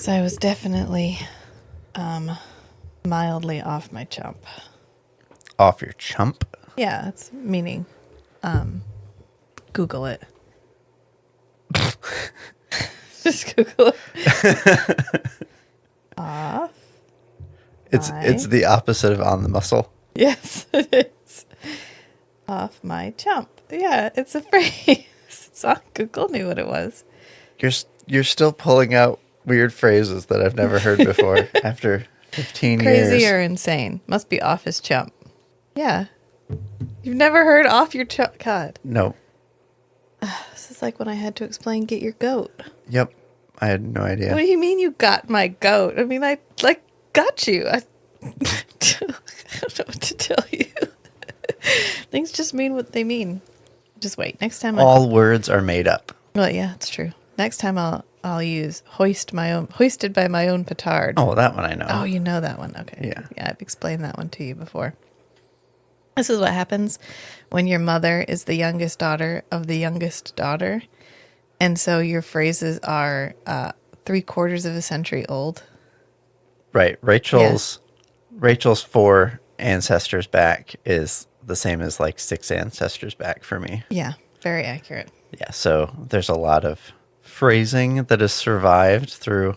So I was definitely mildly off my chump. Off your chump? Yeah, it's meaning Google it. Just Google it. Off. It's the opposite of on the muscle. Yes, it is. Off my chump. Yeah, it's a phrase. It's on Google. Knew what it was. You're still pulling out weird phrases that I've never heard before after 15 Crazy years. or insane. Must be off his chump. Yeah. You've never heard off your chump? God. No. This is like when I had to explain get your goat. Yep. I had no idea. What do you mean you got my goat? I mean, I got you. I don't know what to tell you. Things just mean what they mean. Just wait. Next time All words are made up. Well, yeah, it's true. Next time I'll use hoisted by my own petard. Oh, that one I know. Oh, you know that one. Okay. Yeah. Yeah, I've explained that one to you before. This is what happens when your mother is the youngest daughter of the youngest daughter. And so your phrases are 3/4 of a century old. Right. Rachel's 4 ancestors back is the same as like 6 ancestors back for me. Yeah, very accurate. Yeah. So there's a lot of phrasing that has survived through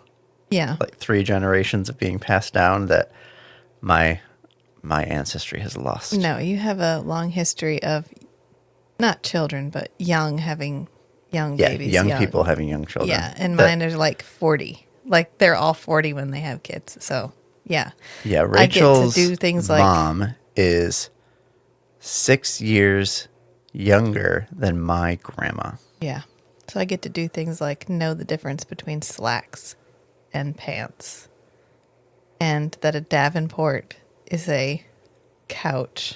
Yeah. like 3 generations of being passed down that my ancestry has lost. No, you have a long history of not children, but having young babies. Young people having young children. Yeah, and mine are like 40. Like they're all 40 when they have kids. So, yeah. Yeah, Rachel's I get to do things like mom is 6 years younger than my grandma. Yeah. So I get to do things like know the difference between slacks and pants. And that a Davenport is a couch.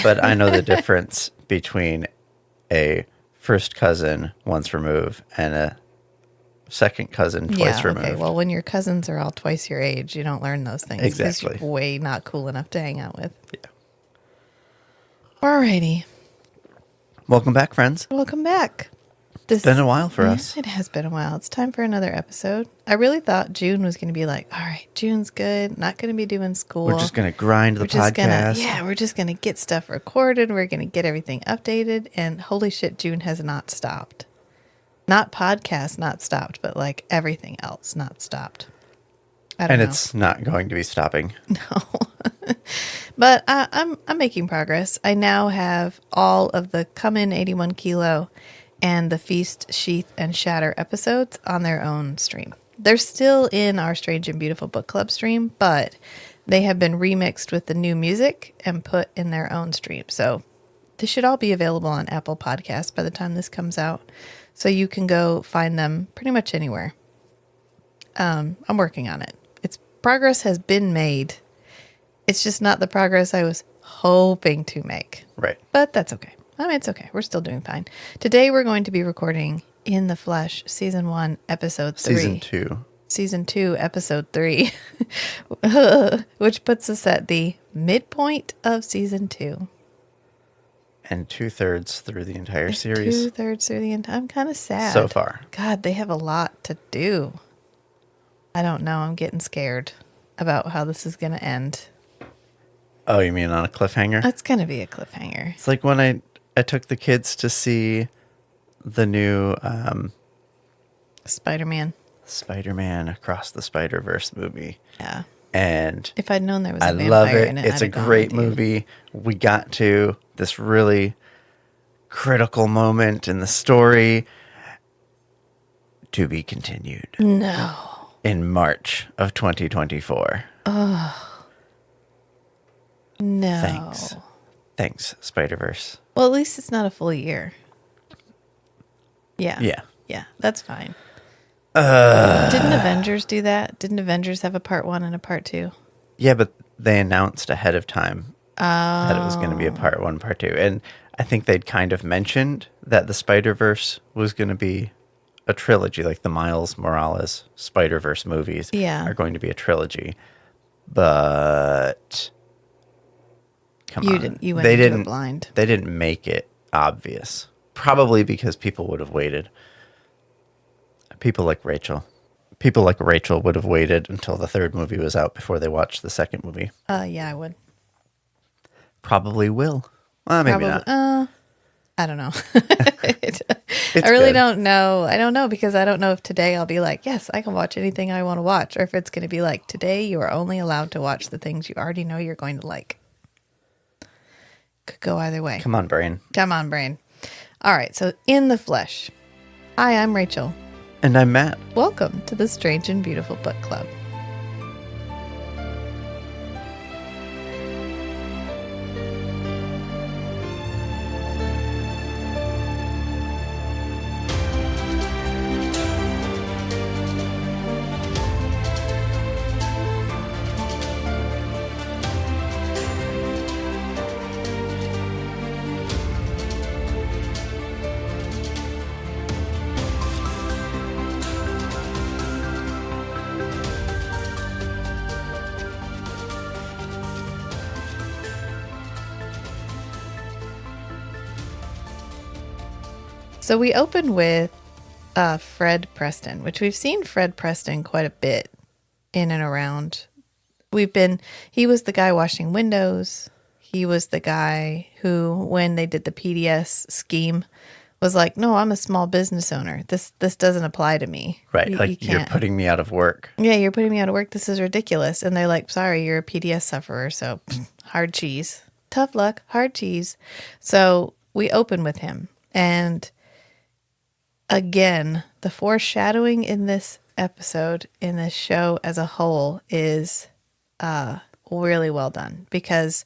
But I know the difference between a first cousin once removed and a second cousin twice removed. Okay. Well, when your cousins are all twice your age, you don't learn those things. Exactly. Because you're way not cool enough to hang out with. Yeah. Alrighty. Welcome back, friends. Welcome back. It's been a while for us. It has been a while. It's time for another episode. I really thought June was going to be like, all right, June's good. Not going to be doing school. We're just going to grind the podcast. We're just going to get stuff recorded. We're going to get everything updated. And holy shit, June has not stopped. Not podcast, not stopped, but like everything else, not stopped. I don't know. It's not going to be stopping. No. But I'm making progress. I now have all of the Come In 81 Kilo and the Feast, Sheath, and Shatter episodes on their own stream. They're still in our Strange and Beautiful Book Club stream, but they have been remixed with the new music and put in their own stream. So this should all be available on Apple Podcasts by the time this comes out. So you can go find them pretty much anywhere. I'm working on it. Progress has been made. It's just not the progress I was hoping to make. Right. But that's okay. I mean, it's okay. We're still doing fine. Today we're going to be recording In the Flesh, Season 1, Episode 3. Season 2, Episode 3. Which puts us at the midpoint of Season 2. And 2/3 through the entire series. 2/3 through the entire... I'm kind of sad. So far. God, they have a lot to do. I don't know. I'm getting scared about how this is going to end. Oh, you mean on a cliffhanger? It's going to be a cliffhanger. It's like when I took the kids to see the new Spider-Man Across the Spider-Verse movie. Yeah. And if I'd known there was a vampire love it. in it, It's a great movie. We got to this really critical moment in the story. To be continued. No. In March of 2024. Oh. No. Thanks, Spider-Verse. Well, at least it's not a full year. Yeah. Yeah. Yeah, that's fine. Didn't Avengers do that? Didn't Avengers have a part 1 and a part 2? Yeah, but they announced ahead of time that it was going to be a part 1, part 2. And I think they'd kind of mentioned that the Spider-Verse was going to be a trilogy, like the Miles Morales Spider-Verse movies are going to be a trilogy. But come on. You went into it blind. They didn't make it obvious. Probably because people would have waited. People like Rachel. People like Rachel would have waited until the third movie was out before they watched the second movie. Yeah, I would. Probably will. Well, maybe Probably. not. I don't know. It's I really good. don't know. I don't know because I don't know if today I'll be like, yes, I can watch anything I want to watch, or if it's going to be like, today you are only allowed to watch the things you already know you're going to like. Could go either way. Come on, brain. Come on, brain. All right, so In the Flesh. Hi, I'm Rachel. And I'm Matt. Welcome to the Strange and Beautiful Book Club. So we open with Fred Preston, which we've seen Fred Preston quite a bit in and around. He was the guy washing windows. He was the guy who, when they did the PDS scheme, was like, no, I'm a small business owner. This doesn't apply to me. Right. You You're can't. putting me out of work. Yeah, you're putting me out of work. This is ridiculous. And they're like, sorry, you're a PDS sufferer. So hard cheese. Tough luck, hard cheese. So we open with him. And again, the foreshadowing in this episode, in this show as a whole, is really well done because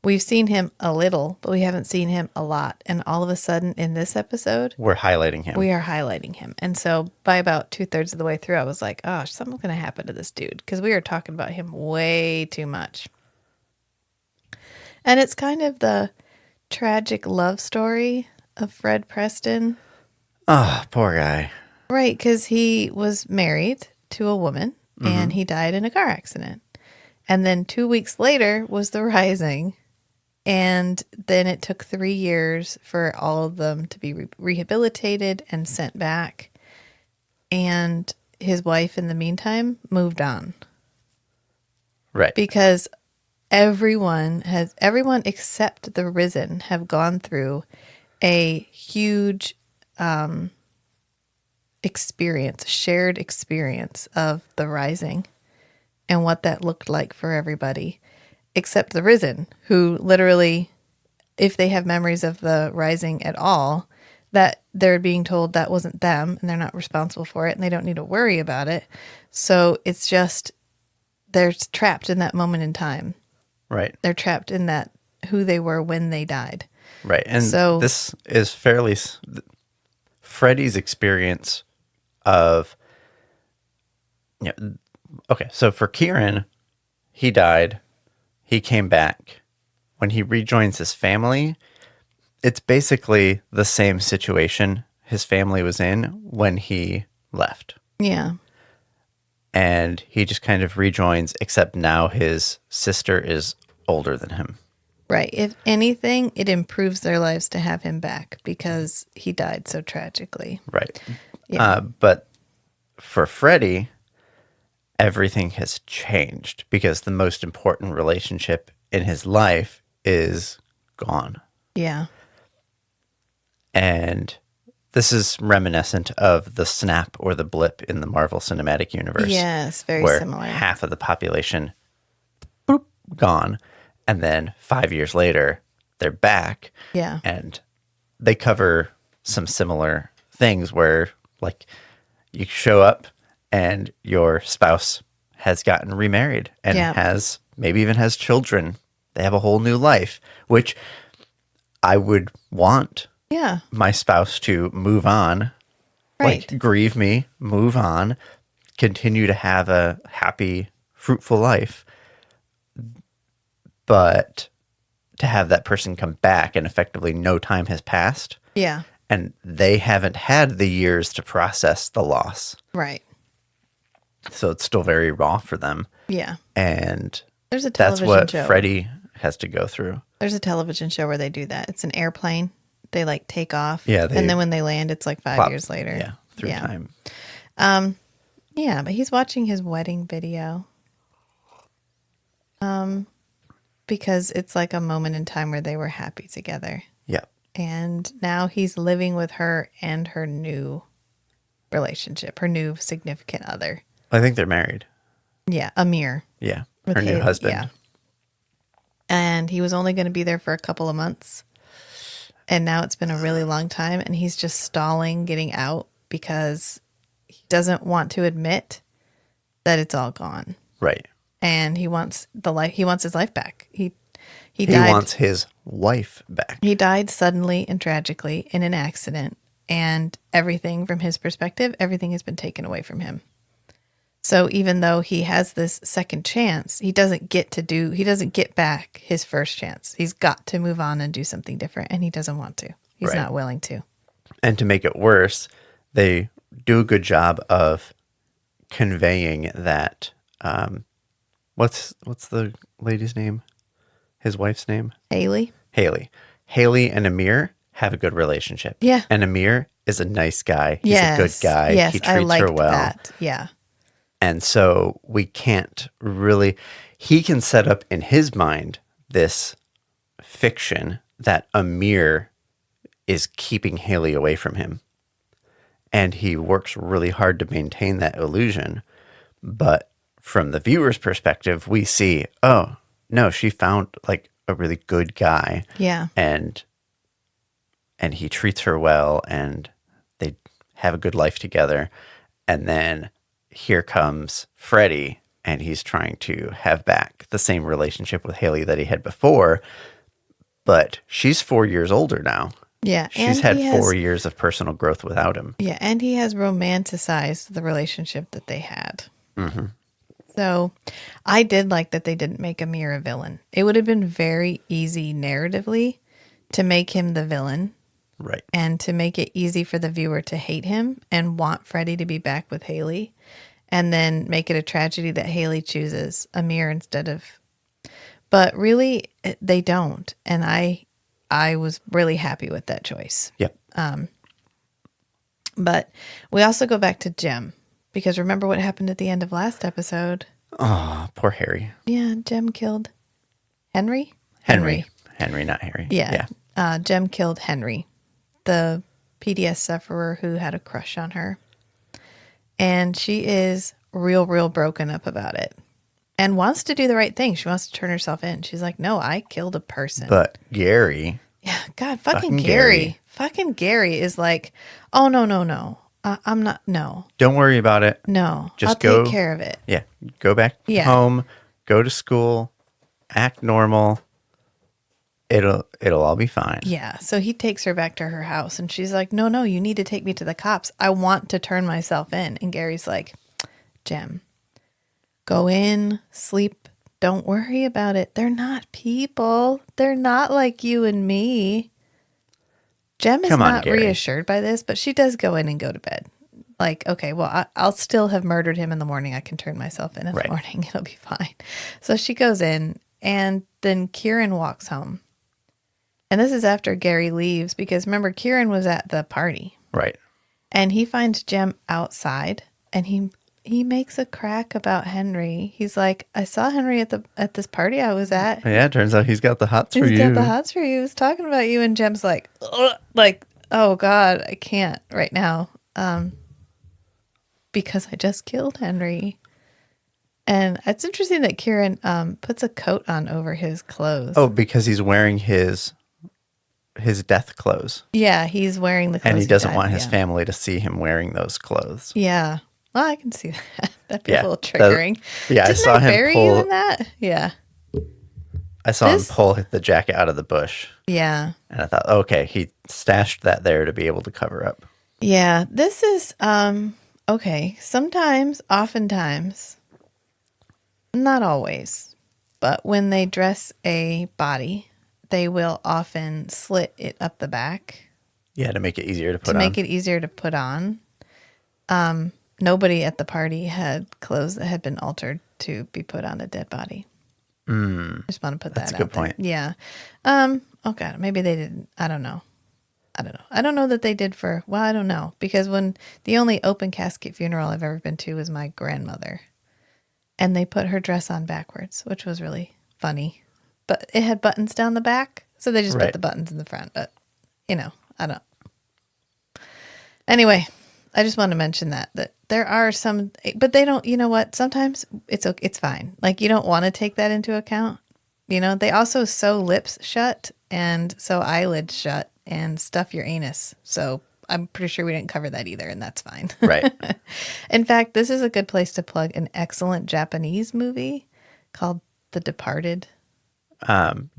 we've seen him a little, but we haven't seen him a lot. And all of a sudden in this episode, We're highlighting him. we are highlighting him. And so by about 2/3 of the way through, I was like, oh, something's going to happen to this dude because we are talking about him way too much. And it's kind of the tragic love story of Fred Preston. Oh, poor guy. Right, because he was married to a woman and he died in a car accident. And then 2 weeks later was the Rising. And then it took 3 years for all of them to be rehabilitated and sent back. And his wife, in the meantime, moved on. Right. Because everyone except the Risen have gone through a huge shared experience of the Rising and what that looked like for everybody, except the Risen, who literally, if they have memories of the Rising at all, that they're being told that wasn't them and they're not responsible for it and they don't need to worry about it. So it's just, they're trapped in that moment in time. Right. They're trapped in that, who they were when they died. Right. And So- this is fairly Freddie's experience of, okay, so for Kieran, he died, he came back. When he rejoins his family, it's basically the same situation his family was in when he left. Yeah. And he just kind of rejoins, except now his sister is older than him. Right. If anything, it improves their lives to have him back because he died so tragically. Right. Yeah. But for Freddie, everything has changed because the most important relationship in his life is gone. Yeah. And this is reminiscent of the snap or the blip in the Marvel Cinematic Universe. Yes, very where similar. half of the population, boop, gone. And then 5 years later, they're back. Yeah. And they cover some similar things where, like, you show up and your spouse has gotten remarried and has maybe even has children. They have a whole new life, which I would want my spouse to move on, Right. like grieve me, move on, continue to have a happy, fruitful life. But to have that person come back and effectively no time has passed. Yeah. And they haven't had the years to process the loss. Right. So it's still very raw for them. Yeah. And There's a that's television what show. Freddie has to go through. There's a television show where they do that. It's an airplane. They like take off. Yeah, and then when they land, it's like 5 years later. Yeah, through time. Yeah, but he's watching his wedding video. Because it's like a moment in time where they were happy together. Yeah. And now he's living with her and her new relationship, her new significant other. I think they're married. Yeah, Amir. Yeah. With Her new Haley, husband. yeah. And he was only going to be there for a couple of months. And now it's been a really long time, and he's just stalling getting out because he doesn't want to admit that it's all gone. Right. And he wants his life back. He He wants his wife back. He died suddenly and tragically in an accident, and everything from his perspective, everything has been taken away from him. So even though he has this second chance, he doesn't get back his first chance. He's got to move on and do something different, and he doesn't want to. He's not willing to. And to make it worse, they do a good job of conveying that. What's the lady's name? His wife's name? Haley? Haley and Amir have a good relationship. Yeah. And Amir is a nice guy. He's a good guy. Yes, he I treats liked her well. that. Yeah. And so we can't really, he can set up in his mind this fiction that Amir is keeping Haley away from him. And he works really hard to maintain that illusion. But from the viewer's perspective, we see, oh, no, she found like a really good guy. Yeah. And he treats her well, and they have a good life together. And then here comes Freddie, and he's trying to have back the same relationship with Haley that he had before, but she's 4 years older now. Yeah. She's had 4 years of personal growth without him. Yeah, and he has romanticized the relationship that they had. Mm-hmm. So I did like that they didn't make Amir a villain. It would have been very easy narratively to make him the villain. Right. And to make it easy for the viewer to hate him and want Freddie to be back with Haley. And then make it a tragedy that Haley chooses Amir instead of... But really, they don't. And I was really happy with that choice. Yep. But we also go back to Jem. Because remember what happened at the end of last episode? Oh, poor Harry. Yeah, Jem killed Henry? Henry, not Harry. Yeah. Jem killed Henry, the PDS sufferer who had a crush on her. And she is real broken up about it. And wants to do the right thing. She wants to turn herself in. She's like, no, I killed a person. But Gary... Yeah, God, fucking Gary. Fucking Gary is like, oh, no. I'm not, no. Don't worry about it. No, Just I'll take care of it. Yeah, go back home, go to school, act normal. It'll all be fine. Yeah, so he takes her back to her house, and she's like, no, you need to take me to the cops. I want to turn myself in. And Gary's like, Jem, go in, sleep. Don't worry about it. They're not people. They're not like you and me. Jem is not reassured by this, but she does go in and go to bed. Like, okay, well, I'll still have murdered him in the morning. I can turn myself in the morning. It'll be fine. So she goes in, and then Kieran walks home. And this is after Gary leaves, because remember, Kieran was at the party. Right. And he finds Jem outside, and he makes a crack about Henry. He's like, I saw Henry at this party I was at. Yeah, it turns out he's got the hots for you. He's got the hots for you. He was talking about you, and Jem's like, oh God, I can't right now. Because I just killed Henry. And it's interesting that Kieran puts a coat on over his clothes. Oh, because he's wearing his death clothes. Yeah, he's wearing the clothes. And he doesn't want his family to see him wearing those clothes. Yeah. Well, I can see that. That'd be a little triggering. I saw him bury pull. You in that? Yeah. I saw him pull the jacket out of the bush. Yeah. And I thought, okay, he stashed that there to be able to cover up. Yeah. This is, okay. Sometimes, oftentimes, not always, but when they dress a body, they will often slit it up the back. Yeah, to make it easier to put on. To make it easier to put on. Nobody at the party had clothes that had been altered to be put on a dead body. Just want to put that out. That's a good point. Yeah. Oh God, maybe they didn't. I don't know. I don't know. I don't know that they did for, well, I don't know. Because when the only open casket funeral I've ever been to was my grandmother. And they put her dress on backwards, which was really funny. But it had buttons down the back. So they just put Right. the buttons in the front. But, I don't. Anyway, I just want to mention that there are some, but they don't, you know what? Sometimes it's fine. Like, you don't want to take that into account. They also sew lips shut and sew eyelids shut and stuff your anus. So I'm pretty sure we didn't cover that either, and that's fine. Right. In fact, this is a good place to plug an excellent Japanese movie called The Departed.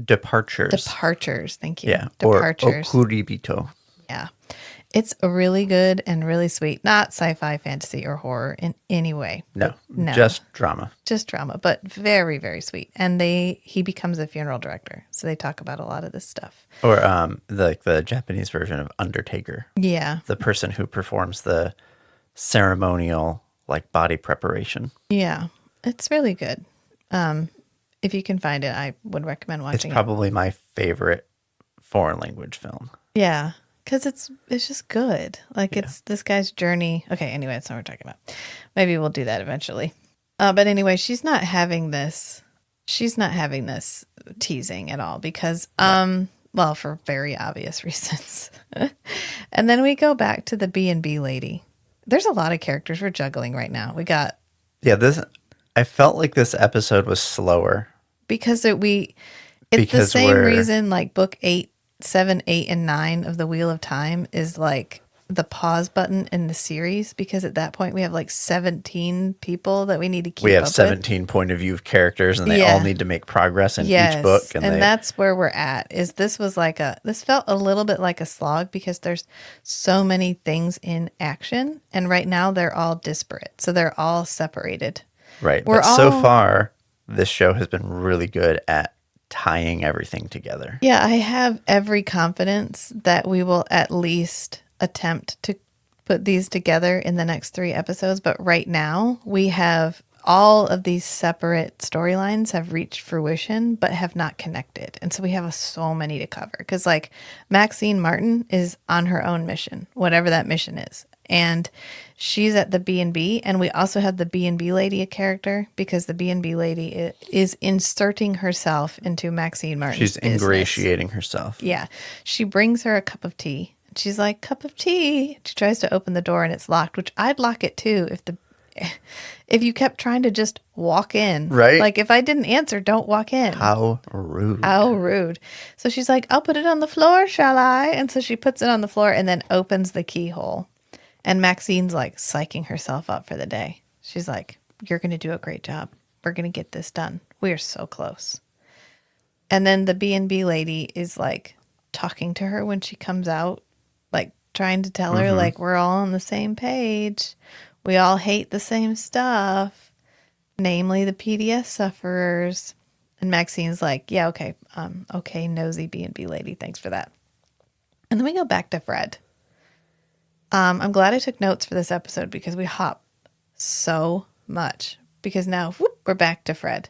Departures. Departures. Thank you. Yeah. Departures. Or okuribito. Yeah. It's really good and really sweet. Not sci-fi, fantasy, or horror in any way. No. No. Just drama. Just drama, but very, very sweet. And he becomes a funeral director. So they talk about a lot of this stuff. Or the Japanese version of Undertaker. Yeah. The person who performs the ceremonial like body preparation. Yeah. It's really good. If you can find it, I would recommend watching It's probably my favorite foreign language film. Yeah. Because it's just good. Like, it's this guy's journey. Okay, anyway, that's not what we're talking about. Maybe we'll do that eventually. But anyway, she's not having this teasing at all because, well, for very obvious reasons. And then we go back to the B&B lady. There's a lot of characters we're juggling right now. We got... Yeah, I felt like this episode was slower. Because it's the same reason like book 8, 7, 8, and 9 of the Wheel of Time is like the pause button in the series, because at that point we have like 17 people that we need to keep up with. We have 17 point of view characters, and they all need to make progress in each book. And that's where we're at. This felt a little bit like a slog because there's so many things in action, and right now they're all disparate. So they're all separated. Right. But so far, this show has been really good at tying everything together. Yeah, I have every confidence that we will at least attempt to put these together in the next 3 episodes. But right now, we have all of these separate storylines have reached fruition, but have not connected. And so we have so many to cover. Because like Maxine Martin is on her own mission, whatever that mission is. And she's at the B&B, and we also have the B&B lady a character because the B&B lady is inserting herself into Maxine Martin's She's business. ingratiating herself. Yeah. She brings her a cup of tea. She's like, cup of tea. She tries to open the door and it's locked, which I'd lock it too if you kept trying to just walk in. Right. Like if I didn't answer, don't walk in. How rude. How rude. So she's like, I'll put it on the floor, shall I? And so she puts it on the floor and then opens the keyhole. And Maxine's like psyching herself up for the day. She's like, you're going to do a great job. We're going to get this done. We are so close. And then the B&B lady is like talking to her when she comes out, like trying to tell her like we're all on the same page. We all hate the same stuff, namely the PDS sufferers. And Maxine's like, yeah, okay. Okay, nosy B&B lady. Thanks for that. And then we go back to Fred. I'm glad I took notes for this episode because we hop so much. Because now we're back to Fred.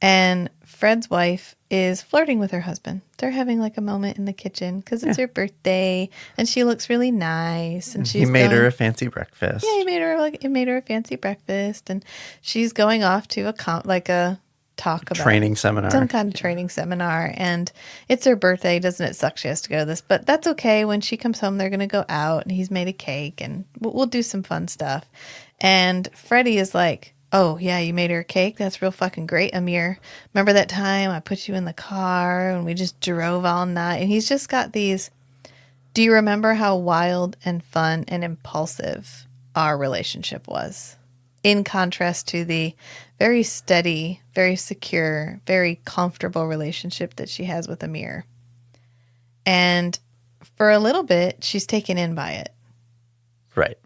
And Fred's wife is flirting with her husband. They're having like a moment in the kitchen because it's her birthday and she looks really nice. And he made her a fancy breakfast. Yeah, he made her a fancy breakfast. And she's going off to talk about training seminar. Some kind of training seminar. And it's her birthday. Doesn't it suck she has to go to this? But that's okay. When she comes home, they're going to go out and he's made a cake and we'll do some fun stuff. And Freddie is like, oh, yeah, you made her a cake? That's real fucking great, Amir. Remember that time I put you in the car and we just drove all night? And he's just got these, do you remember how wild and fun and impulsive our relationship was? In contrast to the very steady, very secure, very comfortable relationship that she has with Amir. And for a little bit, she's taken in by it. Right.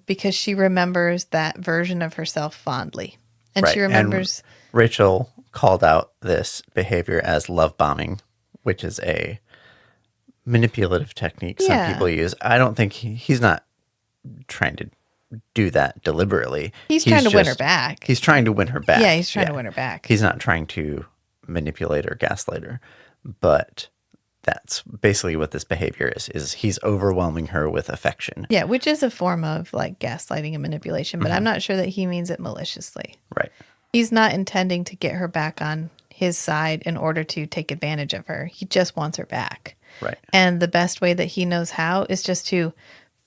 Because she remembers that version of herself fondly. And she remembers... And Rachel called out this behavior as love bombing, which is a manipulative technique some people use. I don't think he's not trying to do that deliberately. He's trying to win her back. He's trying to win her back. Yeah, he's trying to win her back. He's not trying to manipulate or gaslight her. But that's basically what this behavior is he's overwhelming her with affection. Yeah, which is a form of like gaslighting and manipulation, but I'm not sure that he means it maliciously. Right. He's not intending to get her back on his side in order to take advantage of her. He just wants her back. Right. And the best way that he knows how is just to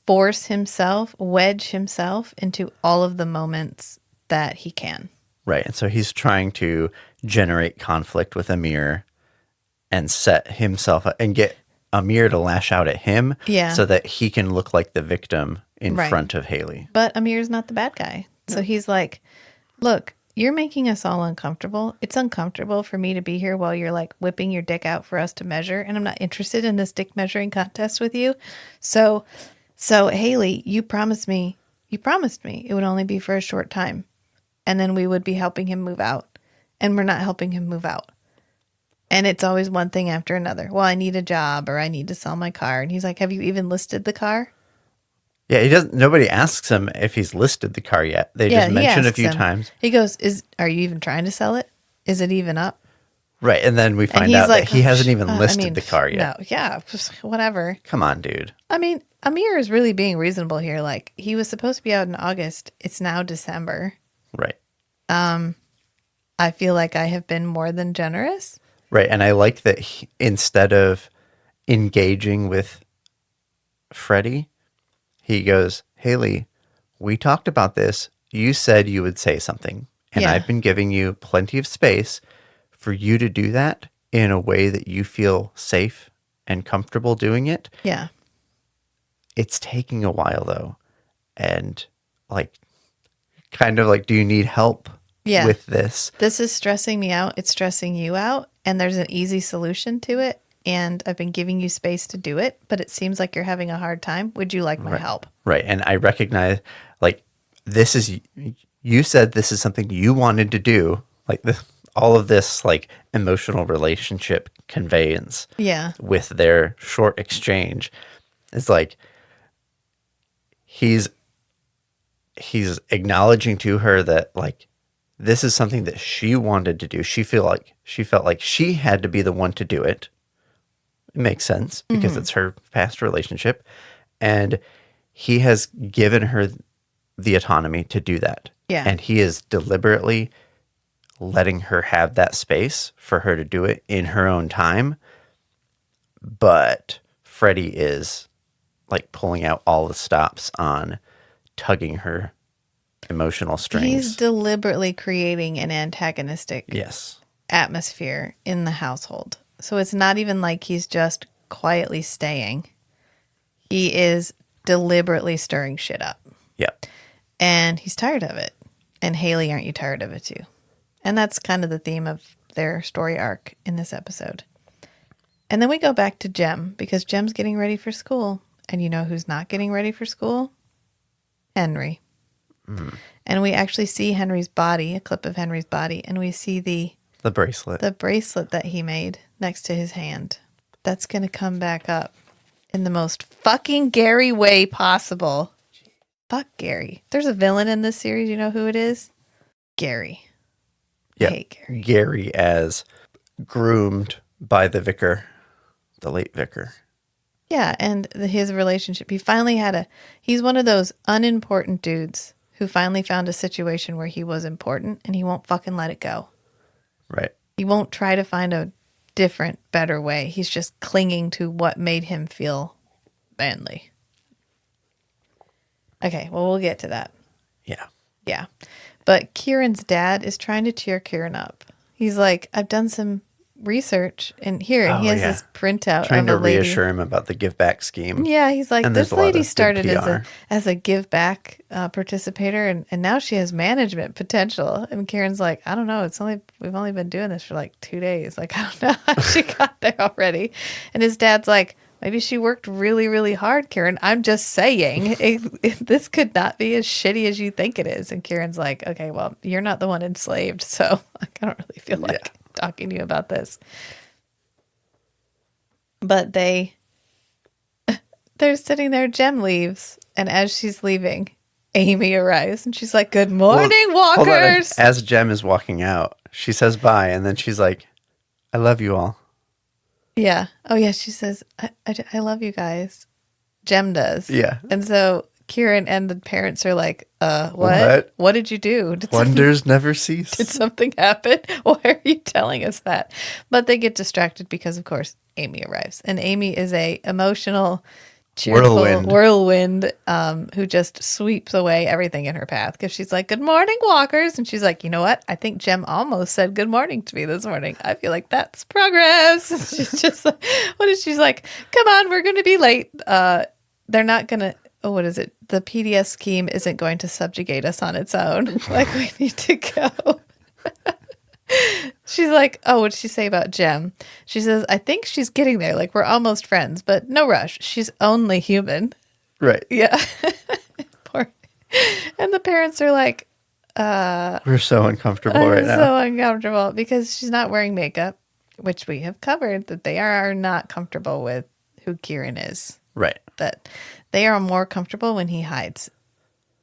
wedge himself into all of the moments that he can. Right. And so he's trying to generate conflict with Amir and set himself up and get Amir to lash out at him so that he can look like the victim in front of Haley. But Amir's not the bad guy. So he's like, look, you're making us all uncomfortable. It's uncomfortable for me to be here while you're like whipping your dick out for us to measure. And I'm not interested in this dick measuring contest with you. So Haley, you promised me it would only be for a short time. And then we would be helping him move out. And we're not helping him move out. And it's always one thing after another. Well, I need a job or I need to sell my car. And he's like, have you even listed the car? Yeah, he doesn't. Nobody asks him if he's listed the car yet. They just mention a few times. He goes, are you even trying to sell it? Is it even up? Right, and then we find out that he hasn't even listed the car yet. No, yeah, whatever. Come on, dude. I mean, Amir is really being reasonable here. Like, he was supposed to be out in August. It's now December. Right. I feel like I have been more than generous. Right, and I like that instead of engaging with Freddie, he goes, Haley, we talked about this. You said you would say something, and I've been giving you plenty of space for you to do that in a way that you feel safe and comfortable doing it. Yeah. It's taking a while, though, and like, kind of like, do you need help with this? This is stressing me out. It's stressing you out. And there's an easy solution to it. And I've been giving you space to do it, but it seems like you're having a hard time. Would you like my help? Right. And I recognize, like, you said this is something you wanted to do. Like, all of this, like, emotional relationship conveyance with their short exchange is like, he's acknowledging to her that, like, this is something that she wanted to do. She felt like she had to be the one to do it. It makes sense because it's her past relationship. And he has given her the autonomy to do that. Yeah. And he is deliberately letting her have that space for her to do it in her own time. But Freddie is like pulling out all the stops on tugging her emotional strings. He's deliberately creating an antagonistic atmosphere in the household. So it's not even like he's just quietly staying. He is deliberately stirring shit up. Yep. And he's tired of it. And Haley, aren't you tired of it too? And that's kind of the theme of their story arc in this episode. And then we go back to Jem because Jem's getting ready for school. And you know who's not getting ready for school? Henry. And we actually see Henry's body, a clip of Henry's body, and we see the bracelet. The bracelet that he made next to his hand. That's going to come back up in the most fucking Gary way possible. Fuck Gary. There's a villain in this series. You know who it is? Gary. Yeah. I hate Gary. Gary as groomed by the vicar, the late vicar. Yeah, and his relationship. He's one of those unimportant dudes who finally found a situation where he was important and he won't fucking let it go. Right. He won't try to find a different, better way. He's just clinging to what made him feel manly. Okay, well, we'll get to that. Yeah. Yeah. But Kieran's dad is trying to cheer Kieran up. He's like, I've done some research and he has this printout trying of to a lady. reassure him about the give back scheme. Yeah, he's like, this lady started PR. as a give back participator and now she has management potential. And Kieran's like, I don't know, we've only been doing this for like 2 days. Like, I don't know how she got there already. And his dad's like, maybe she worked really, really hard, Kieran. I'm just saying, this could not be as shitty as you think it is. And Kieran's like, okay, well, you're not the one enslaved, so like, I don't really feel like talking to you about this. But they're sitting there, Jem leaves, and as she's leaving, Amy arrives, and she's like, good morning, walkers! As Jem is walking out, she says bye, and then she's like, I love you all. Yeah. Oh, yeah. She says, I love you guys. Jem does. Yeah. And so Kieran and the parents are like, what? What? What did you do? Wonders never Did cease. something happen? Why are you telling us that? But they get distracted because, of course, Amy arrives. And Amy is a emotional, cheerful whirlwind who just sweeps away everything in her path. Because she's like, good morning, walkers. And she's like, you know what? I think Jem almost said good morning to me this morning. I feel like that's progress. She's just like, what is she's like, come on, we're going to be late. They're not going to. Oh, what is it? The PDS scheme isn't going to subjugate us on its own. Like, we need to go. She's like, oh, what'd she say about Jem? She says, I think she's getting there. Like, we're almost friends, but no rush. She's only human. Right. Yeah. Poor. And the parents are like, We're so uncomfortable right now. so uncomfortable because she's not wearing makeup, which we have covered that they are not comfortable with who Kieran is. Right. That they are more comfortable when he hides,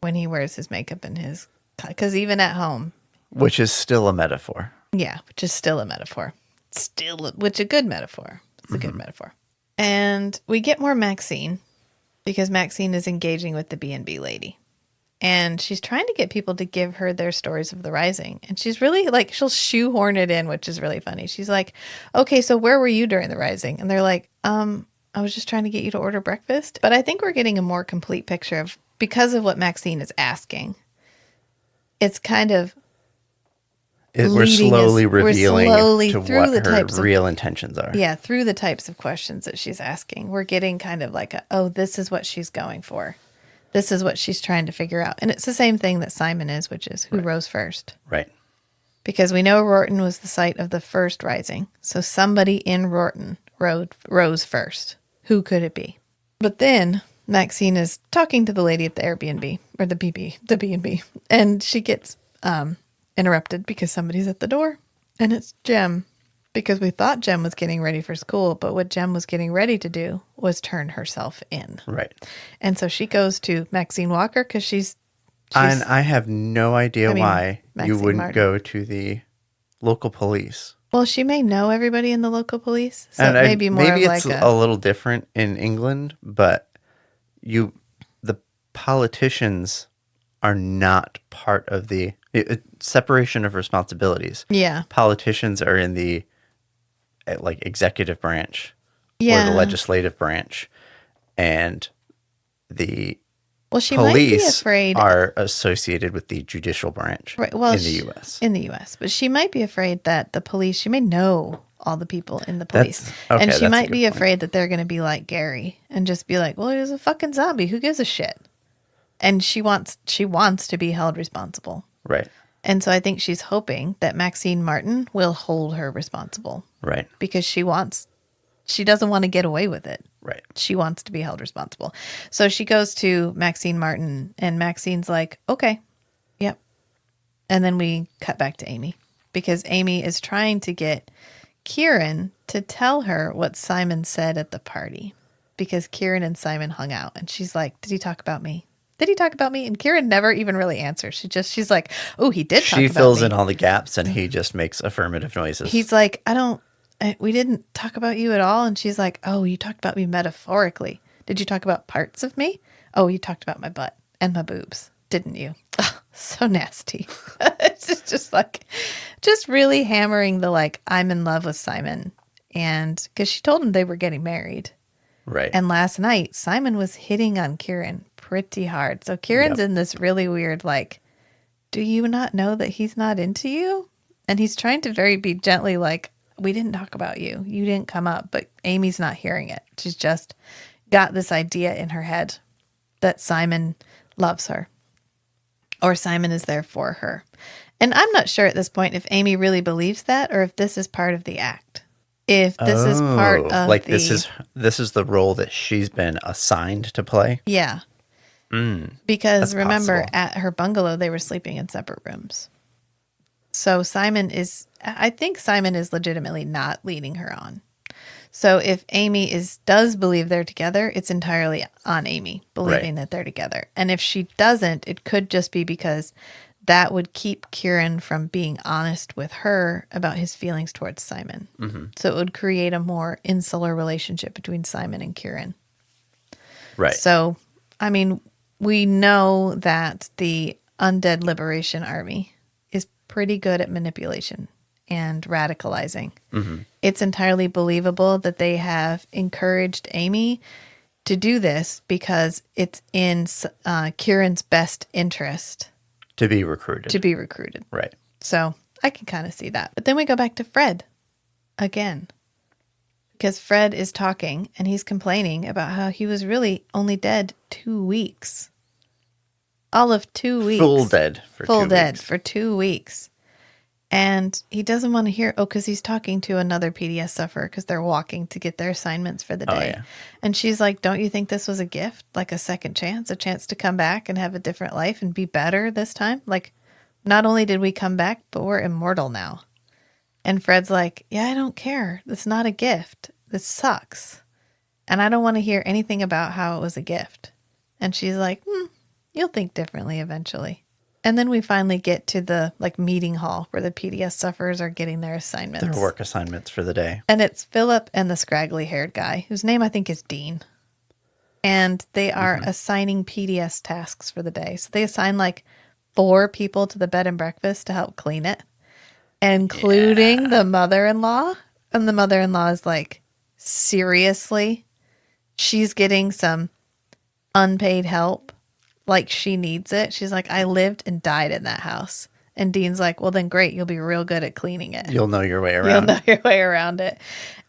when he wears his makeup and his, because even at home. Which is still a metaphor. Yeah, which is still a metaphor. Which a good metaphor. It's a good metaphor. And we get more Maxine because Maxine is engaging with the B&B lady. And she's trying to get people to give her their stories of the rising. And she's really like, she'll shoehorn it in, which is really funny. She's like, okay, so where were you during the rising? And they're like, I was just trying to get you to order breakfast. But I think we're getting a more complete picture of, because of what Maxine is asking, it's kind of We're slowly revealing to through what the her types real intentions are. Yeah, through the types of questions that she's asking. We're getting kind of like, this is what she's going for. This is what she's trying to figure out. And it's the same thing that Simon is, which is who rose first. Right. Because we know Rorton was the site of the first rising. So somebody in Rorton rose first. Who could it be? But then Maxine is talking to the lady at the Airbnb, or the B&B, and she gets interrupted because somebody's at the door, and it's Jem. Because we thought Jem was getting ready for school, but what Jem was getting ready to do was turn herself in. Right. And so she goes to Maxine Walker because she's and I have no idea why Maxine you wouldn't Martin. go to the local police. Well, she may know everybody in the local police, so it may be more maybe of it's like a little different in England, but the politicians are not part of the separation of responsibilities. Yeah. Politicians are in the like executive branch or the legislative branch, and the she might be police afraid are associated with the judicial branch in the U.S. In the U.S., but she might be afraid that the police. She may know all the people in the police, and she might be afraid that they're going to be like Gary and just be like, "Well, he was a fucking zombie. Who gives a shit?" And she wants to be held responsible, right? And so I think she's hoping that Maxine Martin will hold her responsible, right? Because she doesn't want to get away with it. Right. She wants to be held responsible. So she goes to Maxine Martin, and Maxine's like, okay, yep. And then we cut back to Amy because Amy is trying to get Kieran to tell her what Simon said at the party because Kieran and Simon hung out. And she's like, did he talk about me? Did he talk about me? And Kieran never even really answers. She's like, oh, he did talk about me. She fills in all the gaps, and he just makes affirmative noises. He's like, we didn't talk about you at all. And she's like, oh, you talked about me metaphorically. Did you talk about parts of me? Oh, you talked about my butt and my boobs, didn't you? Oh, so nasty. It's just like, just really hammering the like, I'm in love with Simon. And because she told him they were getting married. Right. And last night, Simon was hitting on Kieran pretty hard. So Kieran's in this really weird, like, do you not know that he's not into you? And he's trying to be gently like, we didn't talk about you. You didn't come up, but Amy's not hearing it. She's just got this idea in her head that Simon loves her or Simon is there for her. And I'm not sure at this point if Amy really believes that or if this is part of the act. If this is part of like this is the role that she's been assigned to play. Yeah. Because remember possible. At her bungalow, they were sleeping in separate rooms. So I think Simon is legitimately not leading her on. So if Amy does believe they're together, it's entirely on Amy believing that they're together. And if she doesn't, it could just be because that would keep Kieran from being honest with her about his feelings towards Simon. Mm-hmm. So it would create a more insular relationship between Simon and Kieran. Right. So, I mean, we know that the Undead Liberation Army is pretty good at manipulation and radicalizing. Mm-hmm. It's entirely believable that they have encouraged Amy to do this because it's in Kieran's best interest To be recruited. to be recruited. Right. So I can kind of see that. But then we go back to Fred again. Because Fred is talking and he's complaining about how he was really only dead 2 weeks. All of 2 weeks. Full dead for 2 weeks. Full dead for 2 weeks. And he doesn't want to hear, because he's talking to another PDS sufferer because they're walking to get their assignments for the day. Oh, yeah. And she's like, don't you think this was a gift? Like a second chance, a chance to come back and have a different life and be better this time? Like, not only did we come back, but we're immortal now. And Fred's like, yeah, I don't care. It's not a gift. This sucks. And I don't want to hear anything about how it was a gift. And she's like, you'll think differently eventually. And then we finally get to the meeting hall where the PDS sufferers are getting their assignments. Their work assignments for the day. And it's Philip and the scraggly haired guy, whose name I think is Dean. And they are assigning PDS tasks for the day. So they assign 4 people to the bed and breakfast to help clean it, including the mother-in-law. And the mother-in-law is like, seriously? She's getting some unpaid help. Like she needs it. She's like, I lived and died in that house. And Dean's like, well, then great. You'll be real good at cleaning it. You'll know your way around. You'll know your way around it.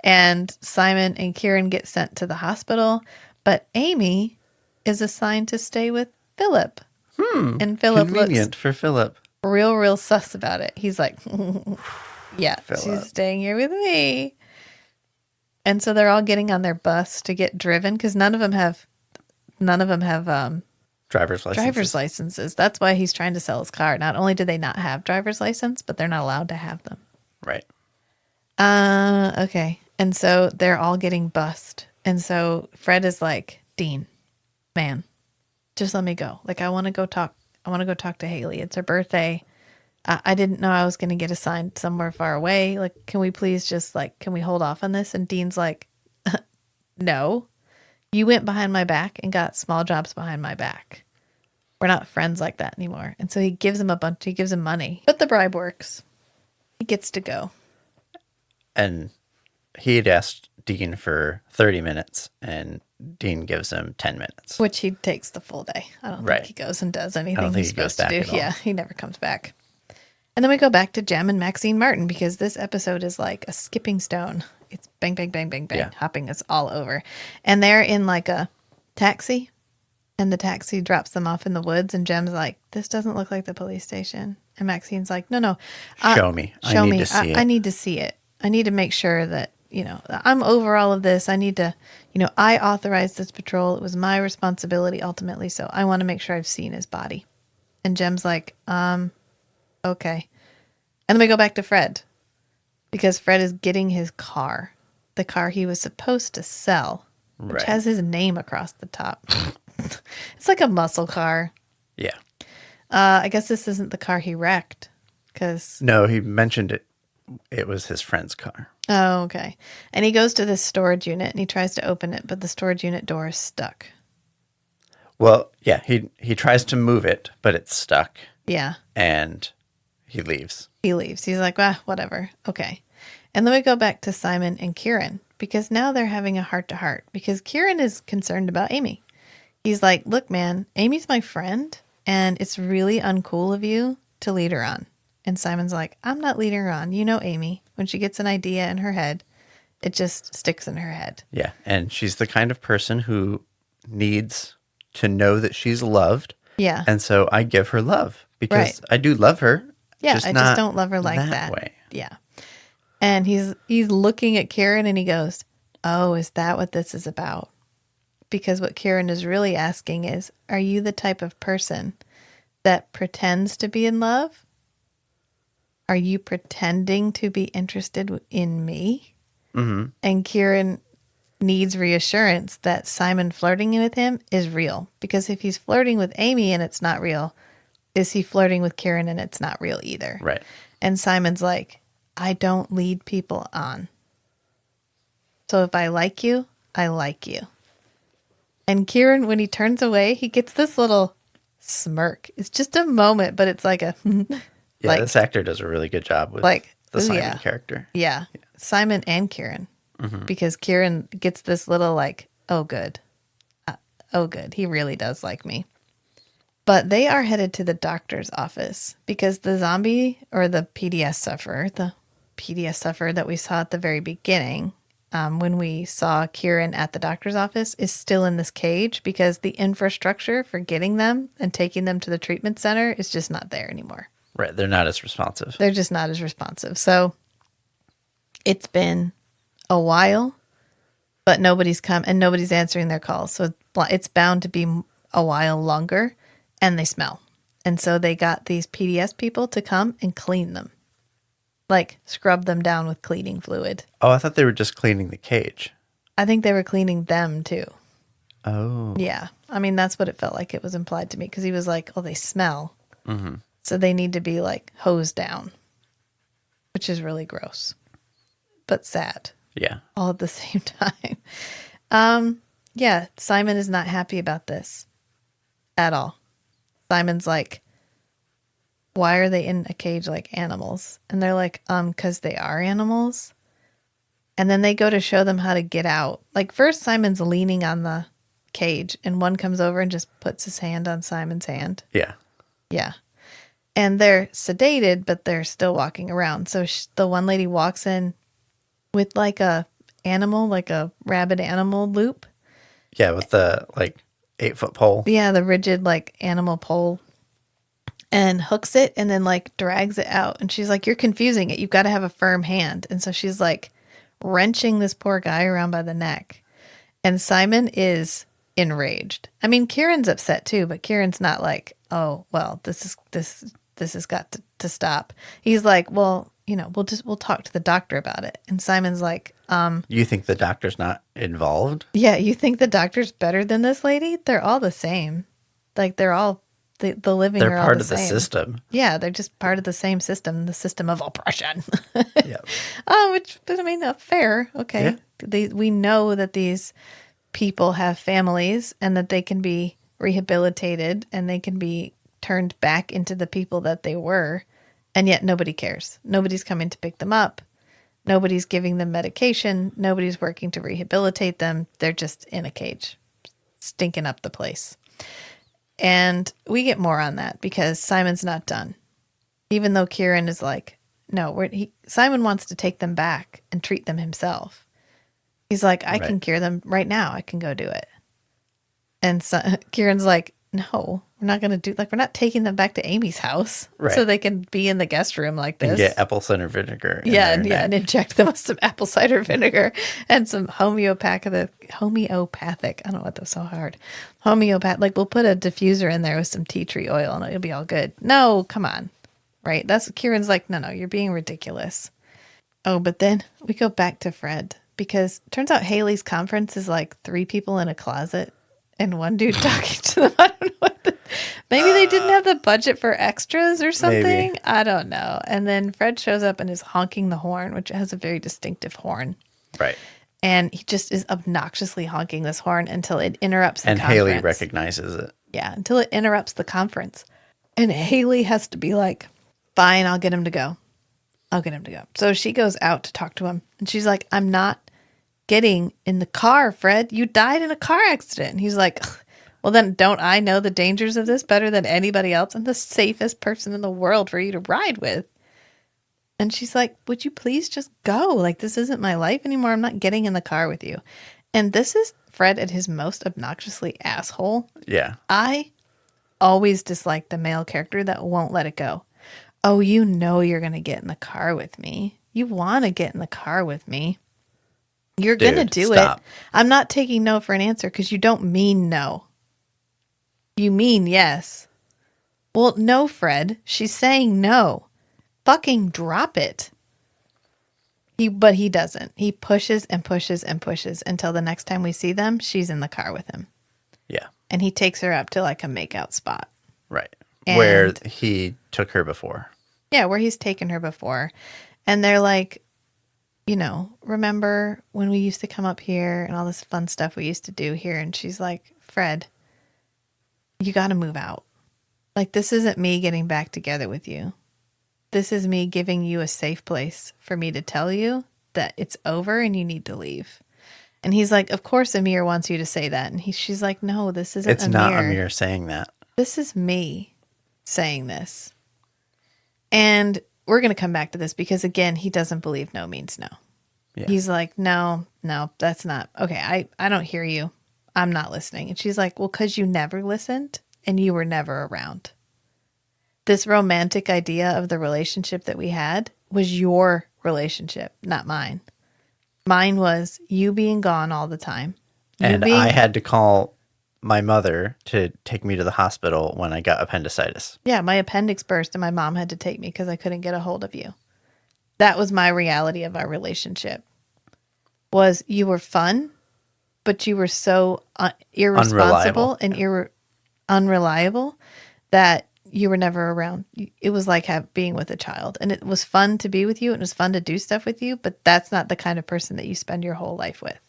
And Simon and Kieran get sent to the hospital. But Amy is assigned to stay with Philip. And Philip Convenient looks for Philip. real sus about it. He's like, yeah, Philip. she's staying here with me. And so they're all getting on their bus to get driven because none of them have driver's licenses. That's why he's trying to sell his car. Not only do they not have driver's license, but they're not allowed to have them. Right. Okay. And so they're all getting bussed. And so Fred is like, Dean, man, just let me go. I want to go talk to Haley. It's her birthday. I didn't know I was going to get assigned somewhere far away. Can we please just can we hold off on this? And Dean's like, no. You went behind my back and got small jobs behind my back. We're not friends like that anymore. And so he gives him money. But the bribe works. He gets to go. And he had asked Dean for 30 minutes, and Dean gives him 10 minutes. Which he takes the full day. I don't think he goes and does anything he's supposed to do. Yeah, he never comes back. And then we go back to Jem and Maxine Martin because this episode is like a skipping stone. It's bang, bang, bang, bang, bang, hopping us all over. And they're in a taxi, and the taxi drops them off in the woods, and Jem's like, this doesn't look like the police station. And Maxine's like, no. Show me. I need to see it. I need to see it. I need to make sure that, I'm over all of this. I need to, I authorized this patrol. It was my responsibility ultimately, so I want to make sure I've seen his body. And Jem's like, okay. And then we go back to Fred. Because Fred is getting his car, the car he was supposed to sell, which has his name across the top. It's like a muscle car. Yeah. I guess this isn't the car he wrecked. No, he mentioned it. It was his friend's car. Oh, okay. And he goes to this storage unit and he tries to open it, but the storage unit door is stuck. Well, yeah, he tries to move it, but it's stuck. Yeah. And he leaves. He's like, whatever. Okay. And then we go back to Simon and Kieran because now they're having a heart-to-heart because Kieran is concerned about Amy. He's like, look, man, Amy's my friend and it's really uncool of you to lead her on. And Simon's like, I'm not leading her on. You know Amy. When she gets an idea in her head, it just sticks in her head. Yeah. And she's the kind of person who needs to know that she's loved. Yeah. And so I give her love because I do love her. Yeah, I just don't love her like that. Way. Yeah. And he's looking at Kieran and he goes, oh, is that what this is about? Because what Kieran is really asking is, are you the type of person that pretends to be in love? Are you pretending to be interested in me? Mm-hmm. And Kieran needs reassurance that Simon flirting with him is real. Because if he's flirting with Amy and it's not real, is he flirting with Kieran and it's not real either? Right. And Simon's like, I don't lead people on. So if I like you, I like you. And Kieran, when he turns away, he gets this little smirk. It's just a moment, but it's like a Yeah, like, this actor does a really good job with like the ooh, Simon yeah. character. Yeah. Simon and Kieran. Because Kieran gets this little like, oh good. Oh good. He really does like me. But they are headed to the doctor's office because the zombie or the PDS sufferer that we saw at the very beginning, when we saw Kieran at the doctor's office, is still in this cage because the infrastructure for getting them and taking them to the treatment center is just not there anymore. Right. They're not as responsive. They're just not as responsive. So it's been a while, but nobody's come and nobody's answering their calls. So it's bound to be a while longer, and they smell. And so they got these PDS people to come and clean them. Like scrub them down with cleaning fluid. Oh, I thought they were just cleaning the cage. I think they were cleaning them too. Oh. Yeah. I mean, that's what it felt like. It was implied to me because he was like, oh, they smell. Mm-hmm. So they need to be like hosed down, which is really gross, but sad. Yeah. All at the same time. Yeah, Simon is not happy about this at all. Simon's like, why are they in a cage like animals? And they're like, 'cause they are animals. And then they go to show them how to get out. Like first Simon's leaning on the cage and one comes over and just puts his hand on Simon's hand. Yeah. Yeah. And they're sedated, but they're still walking around. So the one lady walks in with like a animal, like a rabid animal loop. Yeah, with the like 8-foot pole. Yeah, the rigid like animal pole, and hooks it and then like drags it out. And she's like, you're confusing it. You've got to have a firm hand. And so she's like wrenching this poor guy around by the neck. And Simon is enraged. I mean, Kieran's upset too, but Kieran's not like, oh, well, this has got to stop. He's like, well, we'll talk to the doctor about it. And Simon's like, You think the doctor's not involved? yeah, you think the doctor's better than this lady? They're all the same. Like they're all the living They're are all part the of the same. system. Yeah, they're just part of the same system, the system of oppression. Yeah. But I mean, fair. Okay. Yeah. We know that these people have families and that they can be rehabilitated and they can be turned back into the people that they were. And yet nobody cares. Nobody's coming to pick them up. Nobody's giving them medication. Nobody's working to rehabilitate them. They're just in a cage, stinking up the place. And we get more on that because Simon's not done. Even though Kieran is like, no, Simon wants to take them back and treat them himself. He's like, I can cure them right now. I can go do it. And so, Kieran's like, no, we're not going to do, like, we're not taking them back to Amy's house so they can be in the guest room like this. And get apple cider vinegar. And inject them with some apple cider vinegar and some homeopathic. I don't know what that's so hard. Like we'll put a diffuser in there with some tea tree oil and it'll be all good. No, come on. Right. That's Kieran's like, no, you're being ridiculous. Oh, but then we go back to Fred because it turns out Haley's conference is like 3 people in a closet and one dude talking to them. I don't know what maybe they didn't have the budget for extras or something. Maybe. I don't know. And then Fred shows up and is honking the horn, which has a very distinctive horn. Right. And he just is obnoxiously honking this horn until it interrupts the conference. And Haley recognizes it. Yeah, until it interrupts the conference. And Haley has to be like, fine, I'll get him to go. So she goes out to talk to him. And she's like, I'm not getting in the car, Fred. You died in a car accident. And he's like, well, then don't I know the dangers of this better than anybody else? I'm the safest person in the world for you to ride with. And she's like, would you please just go? Like, this isn't my life anymore. I'm not getting in the car with you. And this is Fred at his most obnoxiously asshole. Yeah. I always dislike the male character that won't let it go. Oh, you know you're going to get in the car with me. You want to get in the car with me. You're going to do stop. it. I'm not taking no for an answer because you don't mean no. You mean yes. Well, no, Fred. She's saying no. Fucking drop it. But he doesn't. He pushes and pushes and pushes until the next time we see them, she's in the car with him. Yeah. And he takes her up to like a makeout spot. Right. Where And he took her before. yeah, where he's taken her before. And they're like, remember when we used to come up here and all this fun stuff we used to do here? And she's like, Fred, you got to move out. Like, this isn't me getting back together with you. This is me giving you a safe place for me to tell you that it's over and you need to leave. And he's like, of course Amir wants you to say that. And she's like, no, this isn't It's Amir. not Amir saying that. This is me saying this. And we're going to come back to this because, again, he doesn't believe no means no. Yeah. He's like, no, that's not. Okay, I don't hear you. I'm not listening. And she's like, well, because you never listened and you were never around. This romantic idea of the relationship that we had was your relationship, not mine. Mine was you being gone all the time. I had to call my mother to take me to the hospital when I got appendicitis. Yeah, my appendix burst and my mom had to take me because I couldn't get a hold of you. That was my reality of our relationship. Was you were fun, but you were so irresponsible and unreliable that you were never around. It was like being with a child. And it was fun to be with you. And it was fun to do stuff with you. But that's not the kind of person that you spend your whole life with.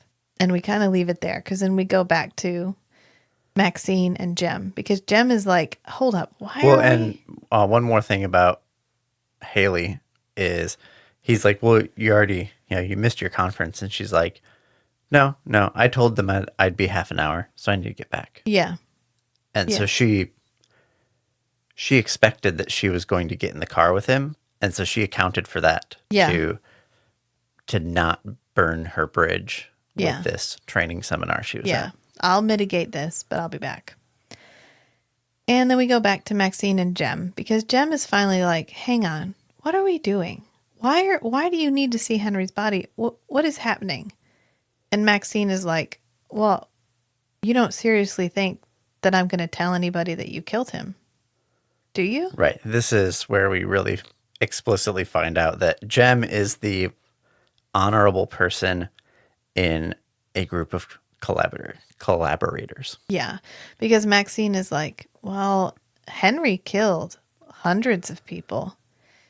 And we kind of leave it there because then we go back to Maxine and Jem. Because Jem is like, hold up. One more thing about Haley is he's like, well, you missed your conference. And she's like, no, I told them I'd be half an hour. So I need to get back. Yeah. And so she expected that she was going to get in the car with him, and so she accounted for that to not burn her bridge with this training seminar she was at. I'll mitigate this, but I'll be back. And then we go back to Maxine and Jem because Jem is finally like, hang on, what are we doing? Why do you need to see Henry's body? What is happening? And Maxine is like, well, you don't seriously think that I'm going to tell anybody that you killed him. Do you? Right. This is where we really explicitly find out that Jem is the honorable person in a group of collaborators. Yeah. Because Maxine is like, well, Henry killed hundreds of people.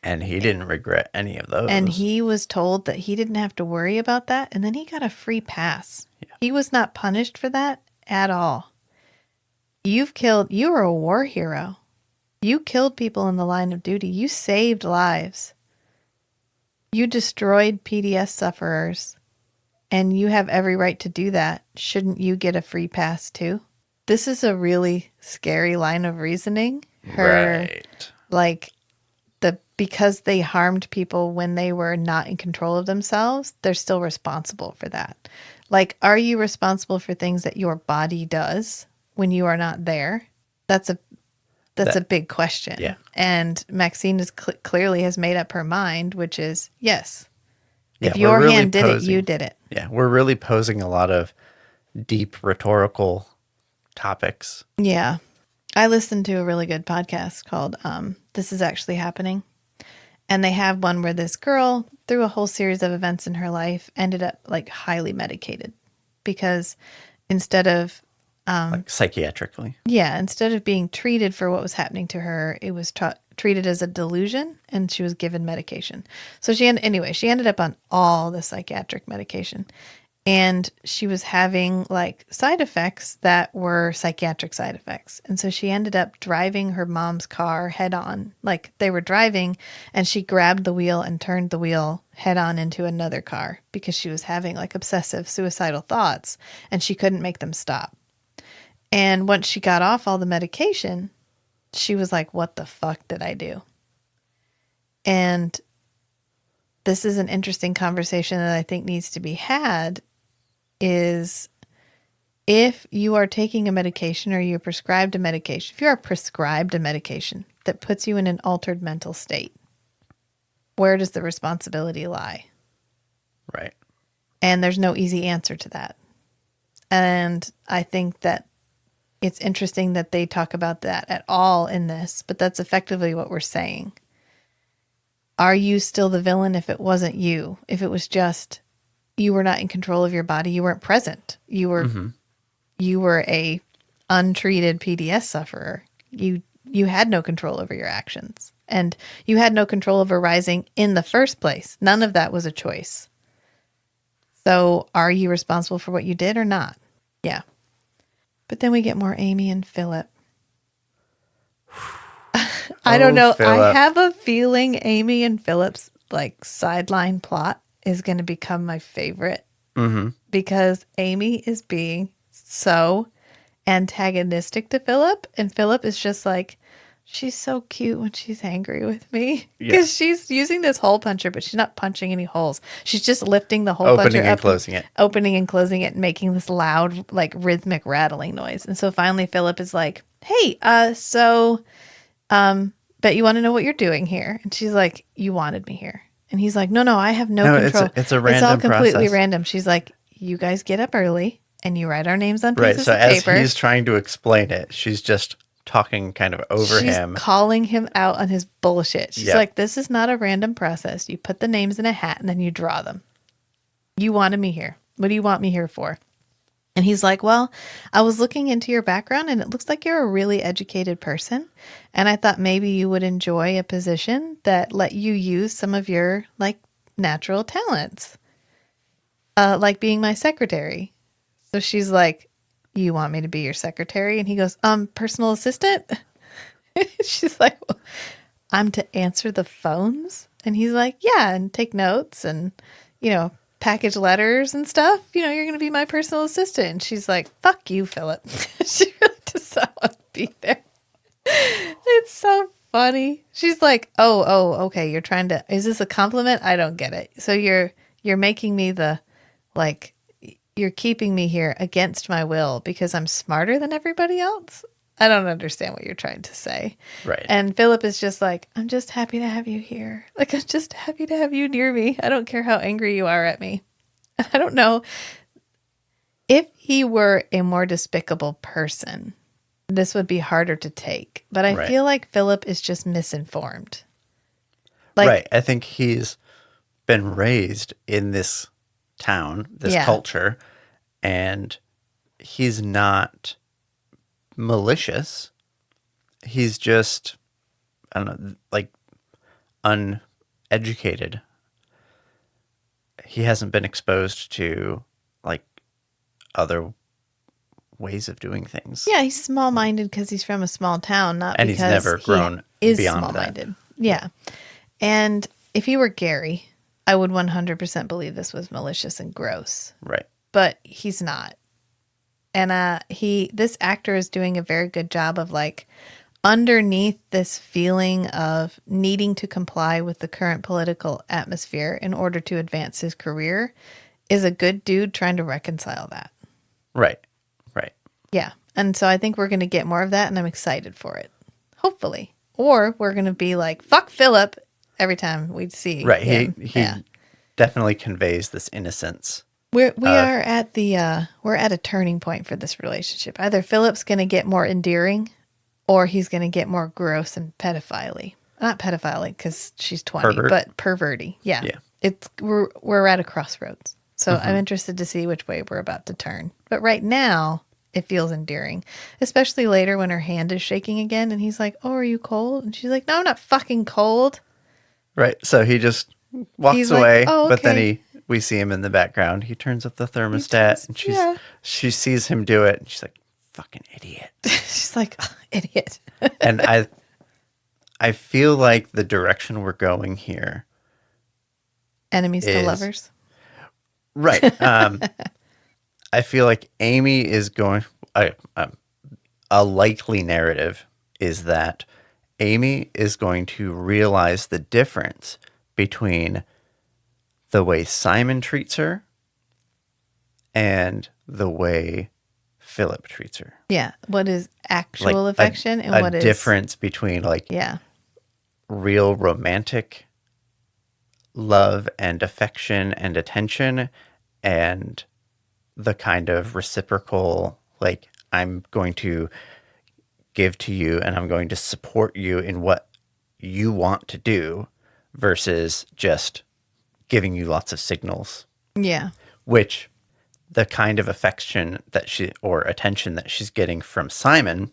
And he didn't regret any of those. And he was told that he didn't have to worry about that. And then he got a free pass. Yeah. He was not punished for that at all. You were a war hero. You killed people in the line of duty. You saved lives. You destroyed PDS sufferers. And you have every right to do that. Shouldn't you get a free pass too? This is a really scary line of reasoning. Right. Like, because they harmed people when they were not in control of themselves, they're still responsible for that. Like, are you responsible for things that your body does when you are not there? That's a big question. Yeah. And Maxine is clearly has made up her mind, which is yes. Yeah, if your hand did it, you did it. Yeah, we're really posing a lot of deep rhetorical topics. Yeah. I listened to a really good podcast called This Is Actually Happening. And they have one where this girl, through a whole series of events in her life, ended up like highly medicated because instead of like psychiatrically. Yeah, instead of being treated for what was happening to her, it was treated as a delusion, and she was given medication. So she ended up on all the psychiatric medication, and she was having like side effects that were psychiatric side effects. And so she ended up driving her mom's car head on. Like they were driving, and she grabbed the wheel and turned the wheel head on into another car because she was having like obsessive suicidal thoughts, and she couldn't make them stop. And once she got off all the medication, she was like, what the fuck did I do? And this is an interesting conversation that I think needs to be had is if you are taking a medication or you're prescribed a medication, if you are prescribed a medication that puts you in an altered mental state, where does the responsibility lie? Right. And there's no easy answer to that. And I think that it's interesting that they talk about that at all in this, but that's effectively what we're saying. Are you still the villain if it wasn't you? If it was just you were not in control of your body, you weren't present. You were a untreated PDS sufferer. You you had no control over your actions. And you had no control over Rising in the first place. None of that was a choice. So are you responsible for what you did or not? Yeah. But then we get more Amy and Philip. I don't know. I Philip. have a feeling Amy and Philip's like sideline plot is going to become my favorite because Amy is being so antagonistic to Philip, and Philip is just like, she's so cute when she's angry with me because she's using this hole puncher, but she's not punching any holes. She's just lifting the hole puncher up, opening and closing it, and making this loud, like rhythmic rattling noise. And so finally, Philip is like, "Hey, bet you want to know what you're doing here?" And she's like, "You wanted me here." And he's like, "No, I have no control. It's a random It's all completely process. random." She's like, "You guys get up early and you write our names on Right. pieces So of paper." as he's trying to explain it, she's just talking kind of over She's him. calling him out on his bullshit. She's Yep. like, "This is not a random process. You put the names in a hat and then you draw them. You wanted me here. What do you want me here for?" And he's like, "Well, I was looking into your background and it looks like you're a really educated person. And I thought maybe you would enjoy a position that let you use some of your like natural talents, like being my secretary." So she's like, "You want me to be your secretary?" And he goes, "Personal assistant?" She's like, "Well, I'm to answer the phones?" And he's like, "Yeah, and take notes and, package letters and stuff. You're going to be my personal assistant." And she's like, "Fuck you, Philip." She really does not want to be there. It's so funny. She's like, oh, okay. You're trying to, is this a compliment? I don't get it. So you're making me you're keeping me here against my will because I'm smarter than everybody else. I don't understand what you're trying to say. Right. And Philip is just like, "I'm just happy to have you here. Like, I'm just happy to have you near me. I don't care how angry you are at me." I don't know. If he were a more despicable person, this would be harder to take. But I feel like Philip is just misinformed. Right. I think he's been raised in this town, this culture, and he's not malicious. He's just, I don't know, like uneducated. He hasn't been exposed to like other ways of doing things. Yeah, he's small-minded because he's from a small town, not and because he's never grown he is beyond small-minded. that. Yeah. And if he were Gary, I would 100% believe this was malicious and gross. Right. But he's not. And this actor is doing a very good job of like underneath this feeling of needing to comply with the current political atmosphere in order to advance his career is a good dude trying to reconcile that. Right. Yeah. And so I think we're going to get more of that, and I'm excited for it. Hopefully. Or we're going to be like, "Fuck Philip," every time we see him. He definitely conveys this innocence. We're at a turning point for this relationship. Either Philip's going to get more endearing, or he's going to get more gross and pedophile-y. Not pedophile because she's 20, but perverty. Yeah. We're at a crossroads. So I'm interested to see which way we're about to turn. But right now, it feels endearing, especially later when her hand is shaking again, and he's like, "Oh, are you cold?" And she's like, "No, I'm not fucking cold." Right. So he just walks He's away, like, "Oh, but then okay." we see him in the background. He turns up the thermostat, and she sees him do it, and she's like, "Fucking idiot." She's like, "Oh, idiot." And I feel like the direction we're going here, Enemies to lovers. Right. I feel like Amy is going. A likely narrative is that Amy is going to realize the difference between the way Simon treats her and the way Philip treats her. Yeah. What is actual affection and what is a difference between real romantic love and affection and attention and the kind of reciprocal, like, I'm going to give to you and I'm going to support you in what you want to do versus just giving you lots of signals. Yeah. Which the kind of affection that or attention that she's getting from Simon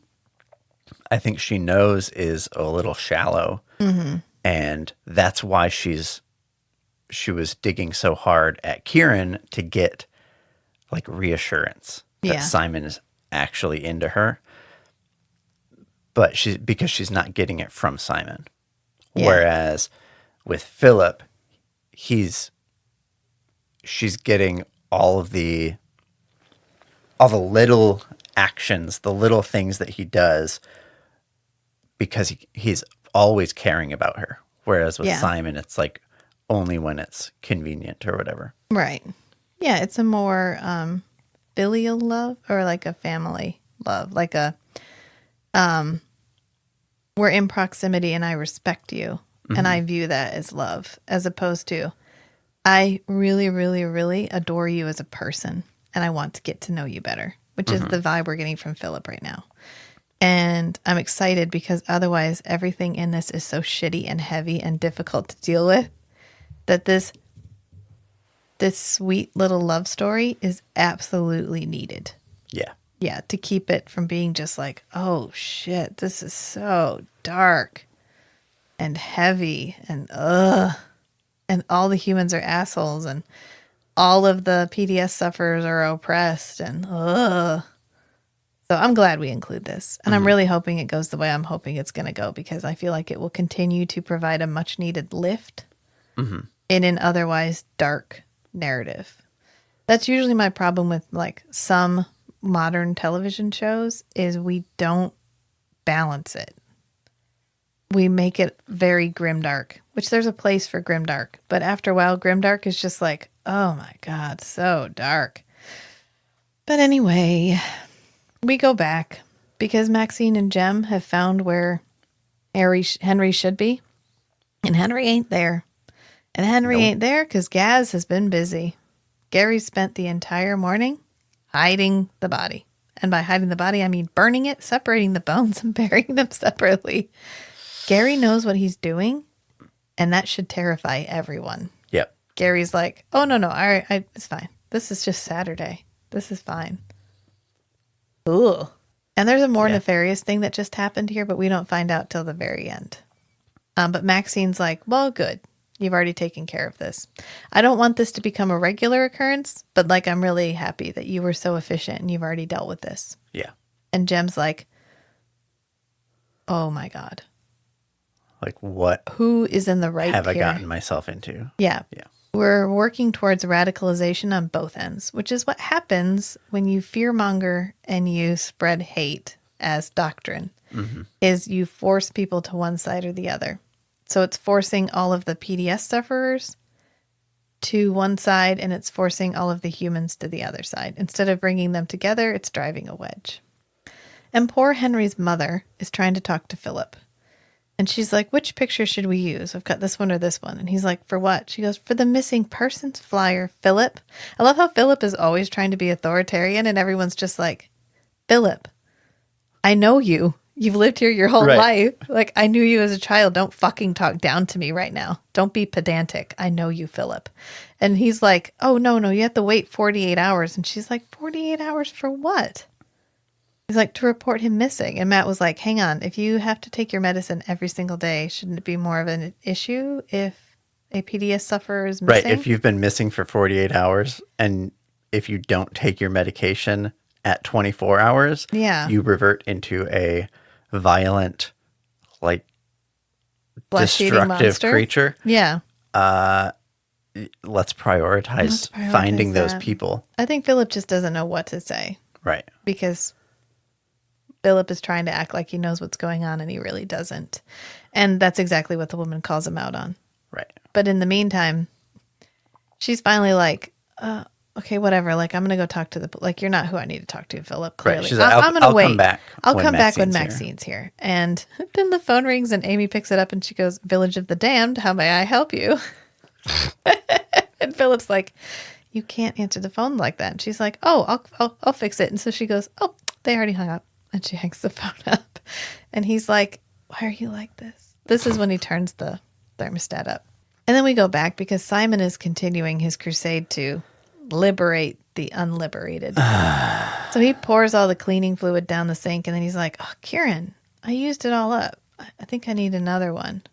I think she knows is a little shallow. And that's why she was digging so hard at Kieran to get like reassurance that Yeah. Simon is actually into her. But because she's not getting it from Simon. Yeah. Whereas with Philip, she's getting all the little actions, the little things that he does because he's always caring about her. Whereas with Yeah. Simon, it's like only when it's convenient or whatever. Right. Yeah, it's a more filial love or like a family love, like a we're in proximity and I respect you and I view that as love, as opposed to I really, really, really adore you as a person and I want to get to know you better, which is the vibe we're getting from Philip right now. And I'm excited because otherwise everything in this is so shitty and heavy and difficult to deal with that this sweet little love story is absolutely needed. Yeah. Yeah, to keep it from being just like, oh shit, this is so dark and heavy and and all the humans are assholes and all of the PDS sufferers are oppressed and So I'm glad we include this. And I'm really hoping it goes the way I'm hoping it's going to go because I feel like it will continue to provide a much needed lift in an otherwise dark narrative. That's usually my problem with like some modern television shows is we don't balance it. We make it very grimdark, which there's a place for grimdark. But after a while, grimdark is just like, oh my God, so dark. But anyway, we go back because Maxine and Jem have found where Henry should be. And Henry ain't there. And Henry ain't there because Gaz has been busy. Gary spent the entire morning hiding the body. And by hiding the body, I mean burning it, separating the bones, and burying them separately. Gary knows what he's doing, and that should terrify everyone. Yep. Gary's like, oh, no, it's fine. This is just Saturday. This is fine. Ooh. And there's a more nefarious thing that just happened here, but we don't find out till the very end. But Maxine's like, well, good. You've already taken care of this. I don't want this to become a regular occurrence, but like I'm really happy that you were so efficient and you've already dealt with this. Yeah. And Jem's like, oh my God. Like what Who is in the right have I here? gotten myself into? Yeah. Yeah. We're working towards radicalization on both ends, which is what happens when you fearmonger and you spread hate as doctrine, is you force people to one side or the other. So it's forcing all of the PDS sufferers to one side and it's forcing all of the humans to the other side. Instead of bringing them together, it's driving a wedge. And poor Henry's mother is trying to talk to Philip. And she's like, which picture should we use? I've got this one or this one. And he's like, for what? She goes, for the missing persons flyer, Philip. I love how Philip is always trying to be authoritarian and everyone's just like, Philip, I know you. You've lived here your whole life. Like, I knew you as a child. Don't fucking talk down to me right now. Don't be pedantic. I know you, Philip. And he's like, oh, no, you have to wait 48 hours. And she's like, 48 hours for what? He's like, to report him missing. And Matt was like, hang on. If you have to take your medicine every single day, shouldn't it be more of an issue if a PDS sufferer is missing? Right. If you've been missing for 48 hours and if you don't take your medication at 24 hours, you revert into a violent, like, destructive creature. Yeah. Let's prioritize finding those people. I think Philip just doesn't know what to say. Right. Because Philip is trying to act like he knows what's going on and he really doesn't. And that's exactly what the woman calls him out on. Right. But in the meantime, she's finally like, okay, whatever. Like, I'm going to go talk to like, you're not who I need to talk to, Philip. Clearly. Right. She's like, I'm going to wait. I'll come back when Maxine's here. And then the phone rings and Amy picks it up and she goes, Village of the Damned, how may I help you? And Philip's like, you can't answer the phone like that. And she's like, oh, I'll fix it. And so she goes, oh, they already hung up. And she hangs the phone up. And he's like, why are you like this? This is when he turns the thermostat up. And then we go back because Simon is continuing his crusade to liberate the unliberated. So he pours all the cleaning fluid down the sink and then he's like, oh, Kieran, I used it all up. I think I need another one.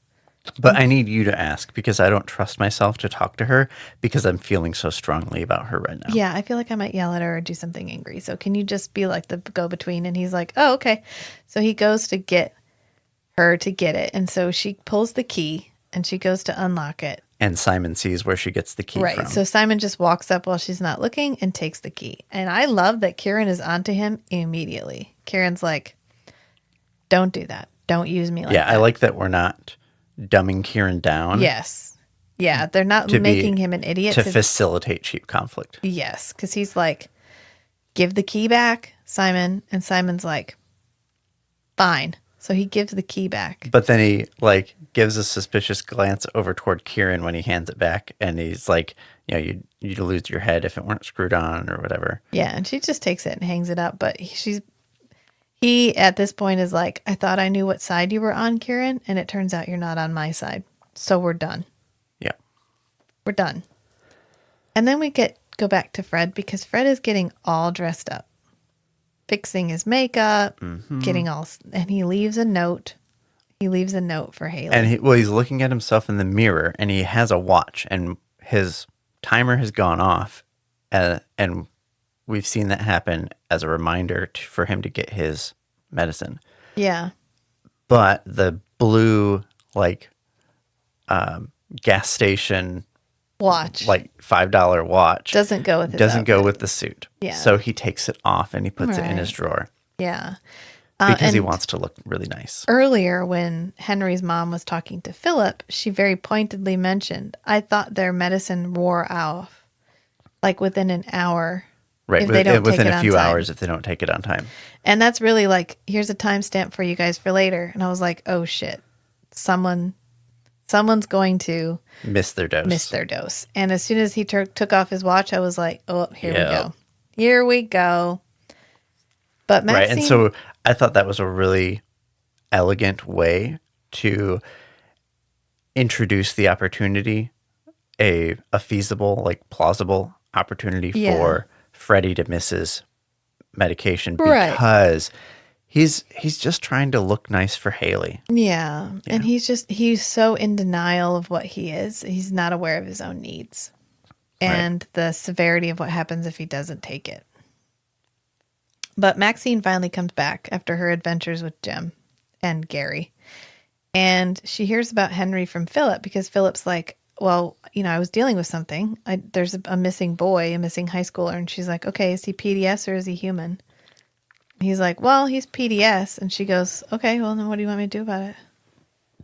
But I need you to ask because I don't trust myself to talk to her because I'm feeling so strongly about her right now. Yeah, I feel like I might yell at her or do something angry. So can you just be like the go-between? And he's like, oh, okay. So he goes to get her to get it. And so she pulls the key and she goes to unlock it. And Simon sees where she gets the key Right. from. So Simon just walks up while she's not looking and takes the key. And I love that Kieran is onto him immediately. Kieran's like, don't do that. Don't use me like that. I like that we're not dumbing Kieran down. Yes. Yeah. They're not to making be- him an idiot. To facilitate cheap conflict. Yes. Because he's like, give the key back, Simon. And Simon's like, fine. So he gives the key back. But then he like gives a suspicious glance over toward Kieran when he hands it back, and he's like, you know, you'd lose your head if it weren't screwed on or whatever. Yeah, and she just takes it and hangs it up. But he at this point is like, I thought I knew what side you were on, Kieran, and it turns out you're not on my side. So we're done. Yeah. We're done. And then we go back to Fred because Fred is getting all dressed up, fixing his makeup, getting all, and he leaves a note. He leaves a note for Haley. And he's looking at himself in the mirror, and he has a watch, and his timer has gone off, and we've seen that happen as a reminder for him to get his medicine. Yeah. But the blue, like, gas station Watch. like $5 watch doesn't go with his doesn't go outfit. with the suit. Yeah. So he takes it off and he puts it in his Right. drawer Yeah. because he and wants to look really nice. Earlier, when Henry's mom was talking to Philip, she very pointedly mentioned, I thought their medicine wore off, like within an hour. Right. If they don't within take it a on few time. hours if they don't take it on time. And that's really like, here's a timestamp for you guys for later. And I was like, oh shit, someone's going to Miss their dose. And as soon as he took off his watch, I was like, oh, here we Yeah. go. Here we go. But Maxine, Right. And so I thought that was a really elegant way to introduce the opportunity, a feasible, like plausible opportunity Yeah. for Freddie to miss his medication Right. because he's just trying to look nice for Haley. yeah. And he's so in denial of what he is. He's not aware of his own needs and the severity of what happens if he doesn't take it. But Maxine finally comes back after her adventures with Jim and Gary. And she hears about Henry from Philip because Philip's like, well, you know, I was dealing with something. There's a missing boy, a missing high schooler. And she's like, okay, is he PDS or is he human? He's like, well, he's PDS. And she goes, okay, well, then what do you want me to do about it?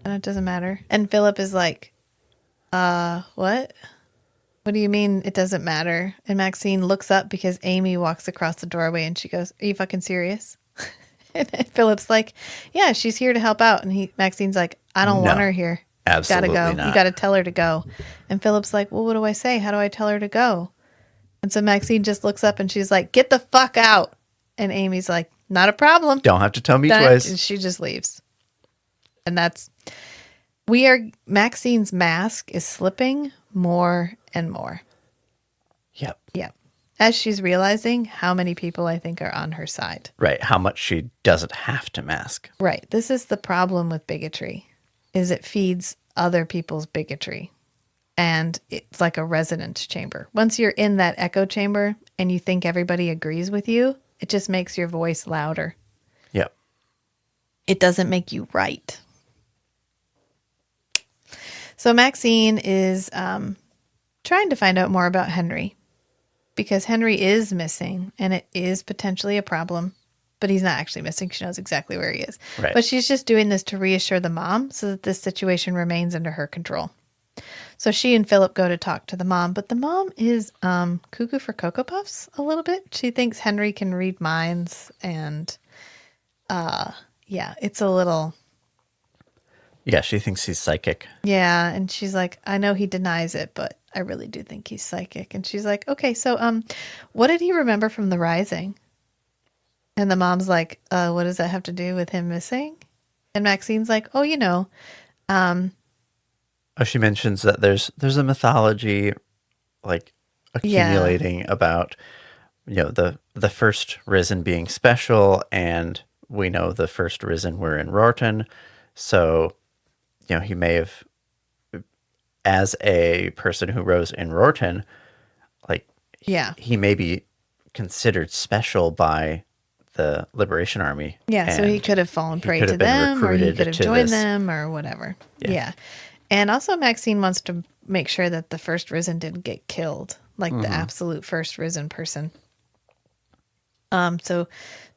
And it doesn't matter. And Philip is like, what? What do you mean it doesn't matter? And Maxine looks up because Amy walks across the doorway and she goes, are you fucking serious? And Philip's like, yeah, she's here to help out. And Maxine's like, I don't want her here. Absolutely Gotta go. not. You gotta tell her to go. And Philip's like, well, what do I say? How do I tell her to go? And so Maxine just looks up and she's like, get the fuck out. And Amy's like, not a problem. Don't have to tell me And twice. she just leaves. And Maxine's mask is slipping more and more. Yep. Yeah. As she's realizing how many people I think are on her side. Right. How much she doesn't have to mask. Right. This is the problem with bigotry, is it feeds other people's bigotry. And it's like a resonance chamber. Once you're in that echo chamber and you think everybody agrees with you, it just makes your voice louder. Yep. It doesn't make you right. So Maxine is trying to find out more about Henry because Henry is missing and it is potentially a problem, but he's not actually missing. She knows exactly where he is. Right. But she's just doing this to reassure the mom so that this situation remains under her control. So she and Philip go to talk to the mom, but the mom is cuckoo for Cocoa Puffs a little bit. She thinks Henry can read minds and yeah, it's a little... Yeah, she thinks he's psychic. Yeah, and she's like, I know he denies it, but I really do think he's psychic. And she's like, okay, so what did he remember from the Rising? And the mom's like, what does that have to do with him missing? And Maxine's like, oh, you know. She mentions that there's a mythology like accumulating about, you know, the first risen being special and we know the first risen were in Rorton. So, he may have, as a person who rose in Rorton, like, Yeah. he may be considered special by the Liberation Army. Yeah, so he and could have fallen he prey could to have been them, or he recruited could have to joined this. them, or whatever. Yeah. Yeah. And also, Maxine wants to make sure that the first risen didn't get killed, like the absolute first risen person. So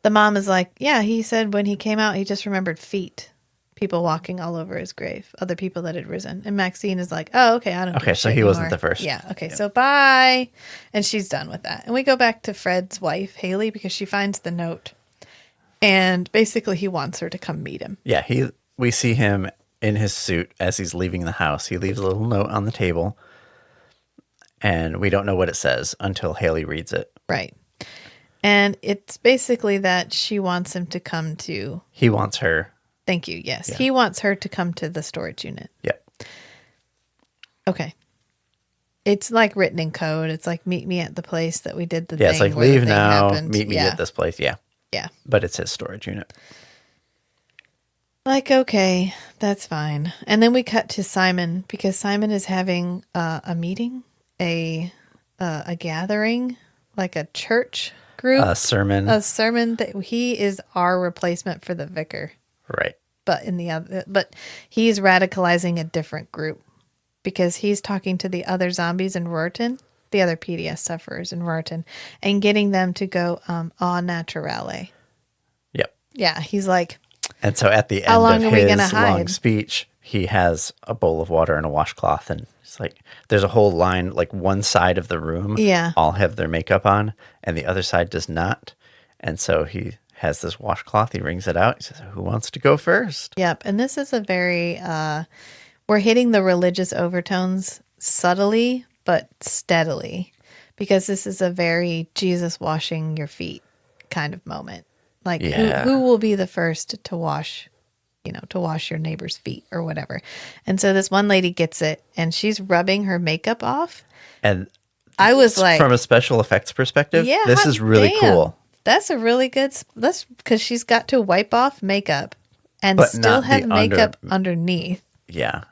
the mom is like, yeah, he said when he came out, he just remembered feet, people walking all over his grave, other people that had risen. And Maxine is like, oh, okay, I don't give Okay, a so shit he wasn't anymore. the first. Yeah, okay, so bye. And she's done with that. And we go back to Fred's wife, Haley, because she finds the note. And basically he wants her to come meet him. Yeah, we see him in his suit as he's leaving the house. He leaves a little note on the table, and we don't know what it says until Haley reads it. Right. And it's basically that she wants him to come to... He wants her. Thank you, yes. Yeah. He wants her to come to the storage unit. Yeah. Okay. It's like written in code. It's like, meet me at the place that we did the Yeah, thing. it's like, where the leave thing now, happened. meet me Yeah. at this place. Yeah. Yeah. But it's his storage unit. Like, okay, that's fine. And then we cut to Simon, because Simon is having a meeting, a gathering, like a church group. A sermon. A sermon that he is our replacement for the vicar. Right. But he's radicalizing a different group, because he's talking to the other zombies in Rorton, the other PDS sufferers in Rorton, and getting them to go au naturale. Yep. Yeah, he's like, And so at the how end long of are we gonna his long hide? speech, he has a bowl of water and a washcloth, and it's like there's a whole line, like one side of the room Yeah. all have their makeup on, and the other side does not. And so he has this washcloth, he wrings it out, he says, who wants to go first? Yep, and this is a very, we're hitting the religious overtones subtly but steadily, because this is a very Jesus washing your feet kind of moment. Like, Yeah. who will be the first to wash, to wash your neighbor's feet or whatever. And so this one lady gets it, and she's rubbing her makeup off. And I was like, from a special effects perspective, yeah, this is really damn. cool. That's a really good, that's because she's got to wipe off makeup and But still not have the makeup underneath. Yeah.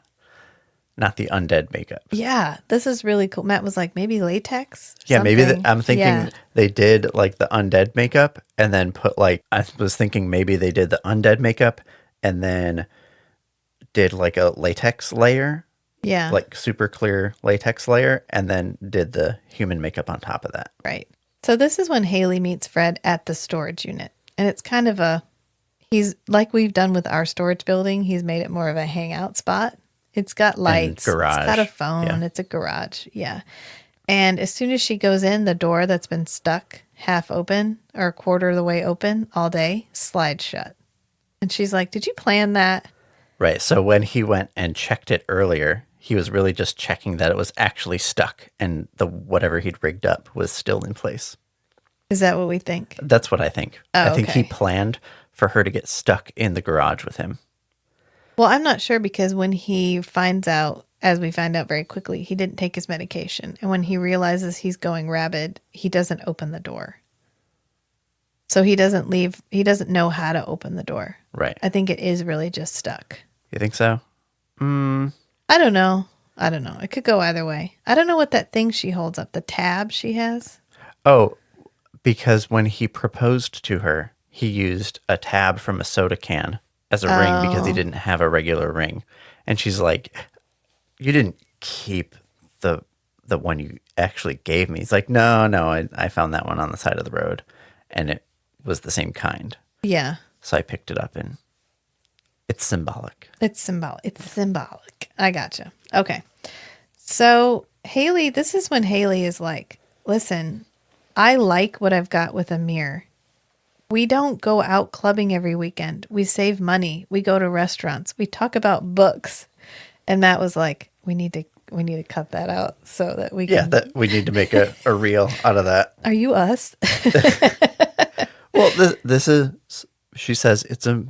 Not the undead makeup. Yeah, this is really cool. Matt was like, maybe latex? Yeah, maybe Something. I'm thinking Yeah. they did like the undead makeup and then put like, I was thinking maybe they did the undead makeup and then did like a latex layer, Yeah. like super clear latex layer, and then did the human makeup on top of that. Right. So this is when Haley meets Fred at the storage unit. And it's kind of he's like we've done with our storage building, he's made it more of a hangout spot. It's got lights. garage. It's got a phone. Yeah. It's a garage. Yeah. And as soon as she goes in, the door that's been stuck half open or a quarter of the way open all day slides shut. And she's like, did you plan that? Right. So when he went and checked it earlier, he was really just checking that it was actually stuck and the whatever he'd rigged up was still in place. Is that what we think? That's what I think. Oh, I think he okay. planned for her to get stuck in the garage with him. Well, I'm not sure, because when he finds out, as we find out very quickly, he didn't take his medication. And when he realizes he's going rabid, he doesn't open the door. So he doesn't leave. He doesn't know how to open the door. Right. I think it is really just stuck. You think so? I don't know. It could go either way. I don't know what that thing she holds up, the tab she has. Oh, because when he proposed to her, he used a tab from a soda can as a ring because he didn't have a regular ring. And she's like, you didn't keep the one you actually gave me. He's like, no, I found that one on the side of the road. And it was the same kind. Yeah. So I picked it up, and it's symbolic. It's symbolic. I gotcha. Okay. So Haley, this is when Haley is like, listen, I like what I've got with Amir. We don't go out clubbing every weekend. We save money. We go to restaurants. We talk about books. And Matt was like, we need to cut that out so that we can. Yeah, that we need to make a reel out of that. Are you us? Well, this is, she says, it's a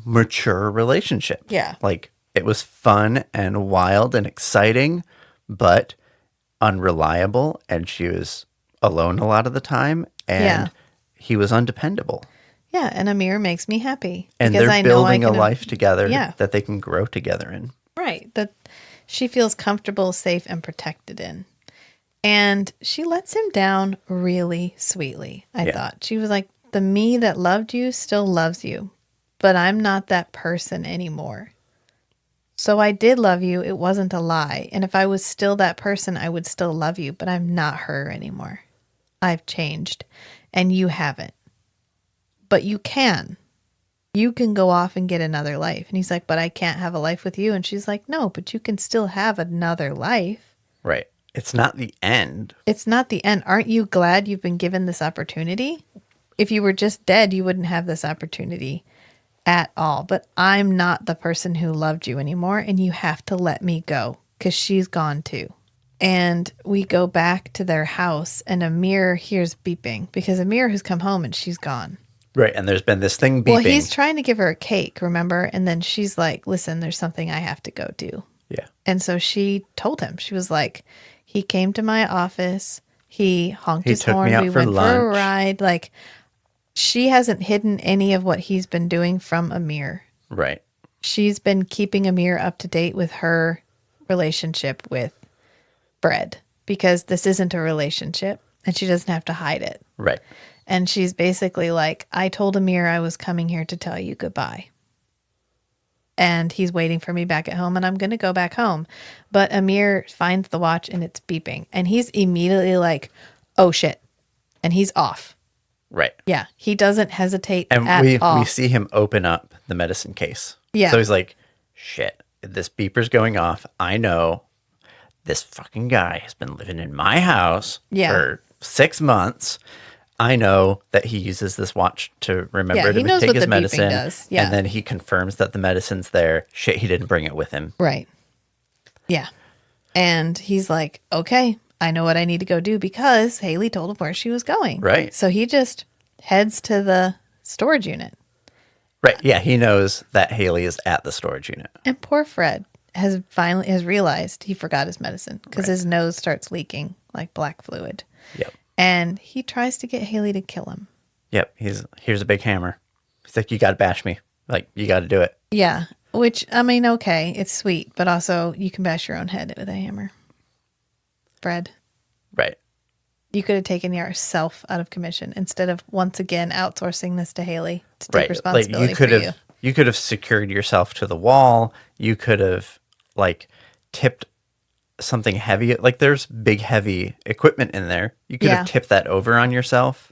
mature relationship. Yeah. Like, it was fun and wild and exciting, but unreliable. And she was alone a lot of the time. And Yeah. he was undependable. Yeah, and Amir makes me happy. And because they're I know I building a can, life together yeah, that they can grow together in. right. That she feels comfortable, safe, and protected in. And she lets him down really sweetly, I Yeah. thought. She was like, the me that loved you still loves you, but I'm not that person anymore. So I did love you. It wasn't a lie. And if I was still that person, I would still love you, but I'm not her anymore. I've changed and you haven't. But you can. You can go off and get another life. And he's like, but I can't have a life with you. And she's like, no, but you can still have another life. Right. It's not the end. It's not the end. Aren't you glad you've been given this opportunity? If you were just dead, you wouldn't have this opportunity at all. But I'm not the person who loved you anymore, and you have to let me go because she's gone too. And we go back to their house, and Amir hears beeping because Amir has come home and she's gone. Right. And there's been this thing beeping. Well, he's trying to give her a cake, remember? And then she's like, listen, there's something I have to go do. Yeah. And so she told him, she was like, he came to my office. He honked his took horn. me out We for went for a lunch. ride. Like, she hasn't hidden any of what he's been doing from Amir. Right. She's been keeping Amir up to date with her relationship with Fred because this isn't a relationship and she doesn't have to hide it. Right. And she's basically like, I told Amir I was coming here to tell you goodbye. And he's waiting for me back at home and I'm going to go back home. But Amir finds the watch and it's beeping. And he's immediately like, oh shit. And he's off. Right. Yeah. He doesn't hesitate And at all. we see him open up the medicine case. Yeah. So he's like, shit, this beeper's going off. I know this fucking guy has been living in my house for 6 months. I know that he uses this watch to remember he to knows take what his the beeping medicine. does. Yeah. And then he confirms that the medicine's there. Shit, he didn't bring it with him. Right. Yeah. And he's like, okay, I know what I need to go do because Haley told him where she was going. Right. So he just heads to the storage unit. Right. Yeah, he knows that Haley is at the storage unit. And poor Fred has realized he forgot his medicine because his nose starts leaking like black fluid. Yep. And he tries to get Haley to kill him. Yep. Here's a big hammer. He's like, you got to bash me. Like, you got to do it. Yeah. Which, I mean, okay, it's sweet, but also you can bash your own head with a hammer. Fred. Right. You could have taken yourself out of commission instead of once again outsourcing this to Haley to take responsibility for you. You could have secured yourself to the wall. You could have tipped something heavy. Like there's big heavy equipment in there. You could have tipped that over on yourself.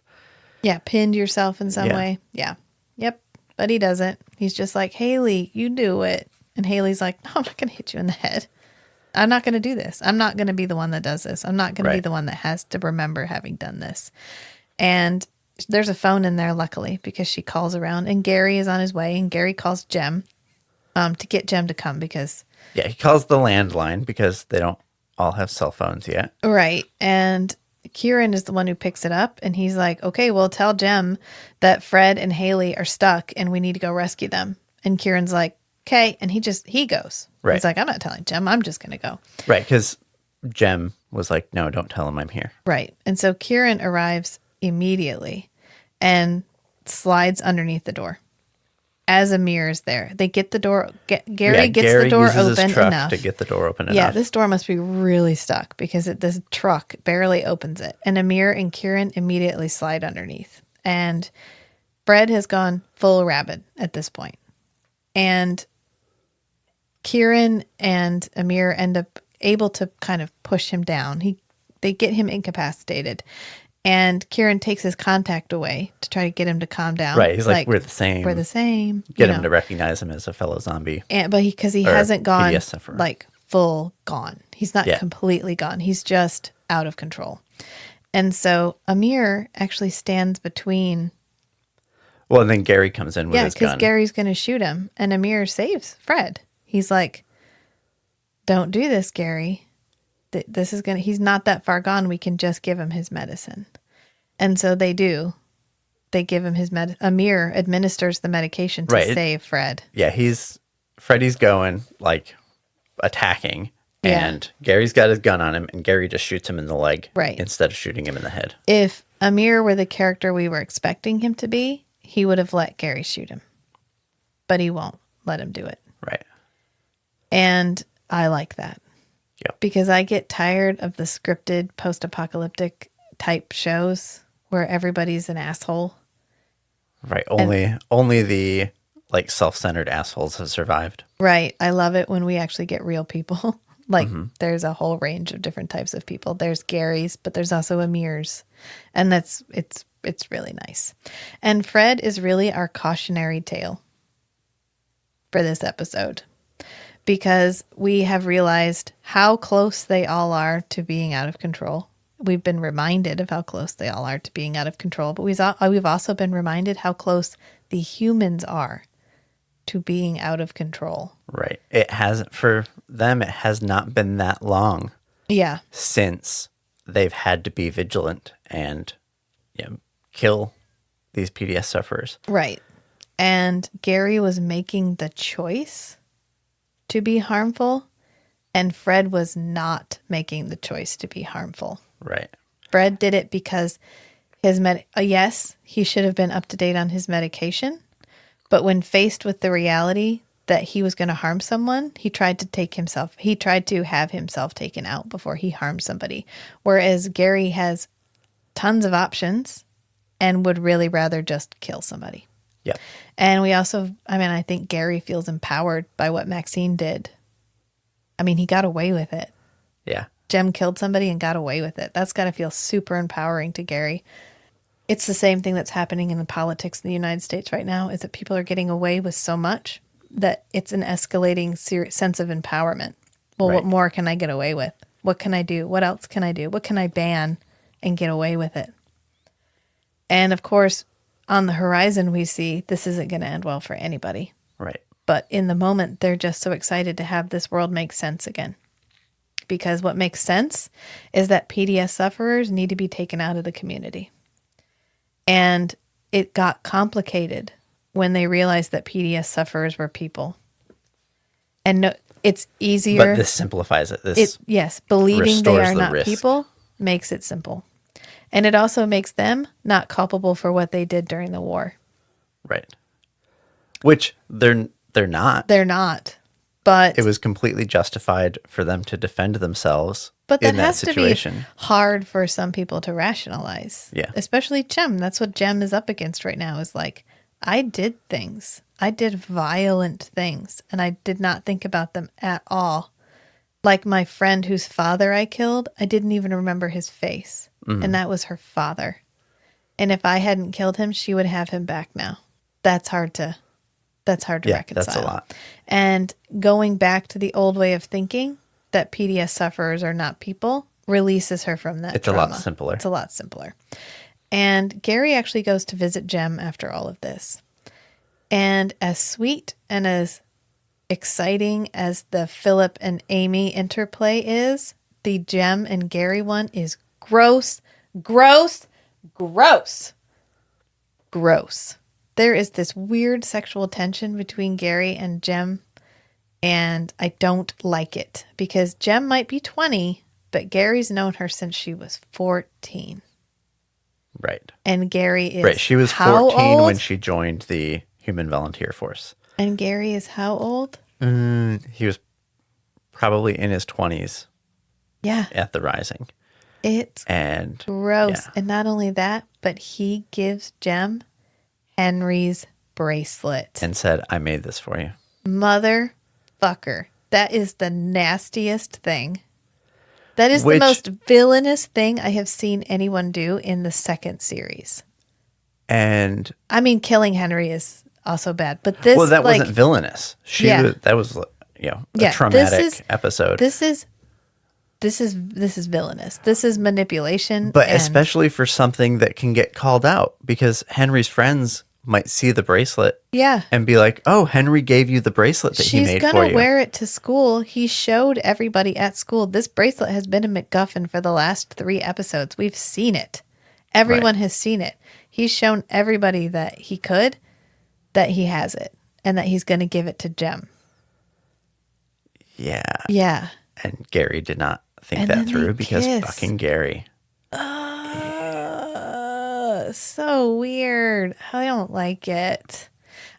Yeah, pinned yourself in some way. Yeah. Yep. But he doesn't. He's just like, Haley, you do it. And Haley's like, no, I'm not going to hit you in the head. I'm not going to do this. I'm not going to be the one that does this. I'm not going to be the one that has to remember having done this. And there's a phone in there, luckily, because she calls around and Gary is on his way and Gary calls Jem to get Jem to come because... Yeah, he calls the landline because they don't all have cell phones yet. Right. And Kieran is the one who picks it up and he's like, okay, well, tell Jem that Fred and Haley are stuck and we need to go rescue them. And Kieran's like, okay. And he goes. Right. He's like, I'm not telling Jem. I'm just going to go. Right. Because Jem was like, no, don't tell him I'm here. Right. And so Kieran arrives immediately and slides underneath the door as Amir is there. They get the door. Gary gets the door uses open his truck enough to get the door open Yeah, enough. this door must be really stuck because this truck barely opens it. And Amir and Kieran immediately slide underneath. And Fred has gone full rabid at this point. And Kieran and Amir end up able to kind of push him down. They get him incapacitated. And Kieran takes his contact away to try to get him to calm down. Right. He's like, we're the same. We're the same. Get him to recognize him as a fellow zombie. But because he hasn't gone PDS sufferer. like full gone. He's not completely gone. He's just out of control. And so Amir actually stands between. Well, and then Gary comes in with his gun. Yeah, because Gary's going to shoot him. And Amir saves Fred. He's like, don't do this, Gary. He's not that far gone. We can just give him his medicine. And so they do. They give him his Amir administers the medication to save Fred. Yeah, Freddy's going, attacking. And Gary's got his gun on him, and Gary just shoots him in the leg instead of shooting him in the head. If Amir were the character we were expecting him to be, he would have let Gary shoot him. But he won't let him do it. Right. And I like that. Yep. Because I get tired of the scripted post-apocalyptic type shows where everybody's an asshole. Right. Only the like self-centered assholes have survived. Right. I love it when we actually get real people. Like there's a whole range of different types of people. There's Gary's, but there's also Amir's. And it's really nice. And Fred is really our cautionary tale for this episode. Because we have realized how close they all are to being out of control. We've been reminded of how close they all are to being out of control, but we've also been reminded how close the humans are to being out of control. Right. It hasn't, for them, it has not been that long. Yeah. Since they've had to be vigilant and kill these PDS sufferers. Right. And Gary was making the choice to be harmful, and Fred was not making the choice to be harmful. Right. Fred did it because yes, he should have been up to date on his medication, but when faced with the reality that he was going to harm someone, he tried to have himself taken out before he harmed somebody. Whereas Gary has tons of options and would really rather just kill somebody. Yeah. And we also, I think Gary feels empowered by what Maxine did. I mean, he got away with it. Yeah. Jem killed somebody and got away with it. That's got to feel super empowering to Gary. It's the same thing that's happening in the politics in the United States right now, is that people are getting away with so much that it's an escalating sense of empowerment. Well, What more can I get away with? What can I do? What else can I do? What can I ban and get away with it? And of course, on the horizon, we see this isn't going to end well for anybody. Right. But in the moment, they're just so excited to have this world make sense again. Because what makes sense is that PDS sufferers need to be taken out of the community. And it got complicated when they realized that PDS sufferers were people. And no, it's easier. But this simplifies it. Yes, believing they are not risk. people makes it simple. And it also makes them not culpable for what they did during the war. Right. Which they're not. They're not. But it was completely justified for them to defend themselves. But that in that has situation. to be hard for some people to rationalize. Yeah. Especially Jem. That's what Jem is up against right now, is like, I did things. I did violent things, and I did not think about them at all. Like my friend whose father I killed, I didn't even remember his face. Mm-hmm. And that was her father. And if I hadn't killed him, she would have him back now. That's hard to reconcile. That's a lot. And going back to the old way of thinking that PDS sufferers are not people releases her from that trauma. It's a lot simpler. And Gary actually goes to visit Jem after all of this. And as sweet and as exciting as the Philip and Amy interplay is, the Jem and Gary one is gross. There is this weird sexual tension between Gary and Jem, and I don't like it because Jem might be 20, but Gary's known her since she was 14. Right. And Gary is right. She was 14 when she joined the Human Volunteer Force. And Gary is how old? He was probably in his 20s. Yeah. At the Rising. It's gross. Yeah. And not only that, but he gives Jem Henry's bracelet. And said, I made this for you. Motherfucker. That is the nastiest thing. That is the most villainous thing I have seen anyone do in the second series. And I mean, killing Henry is also bad, but this that wasn't villainous. That was a traumatic episode. This is villainous. This is manipulation. But especially for something that can get called out, because Henry's friends might see the bracelet and be like, oh, Henry gave you the bracelet that he made for you. She's going to wear it to school. He showed everybody at school. This bracelet has been a MacGuffin for the last 3 episodes. We've seen it. Everyone has seen it. He's shown everybody that he has it, and that he's going to give it to Jem. Yeah. Yeah. And Gary did not think that through because fucking Gary. so weird. I don't like it.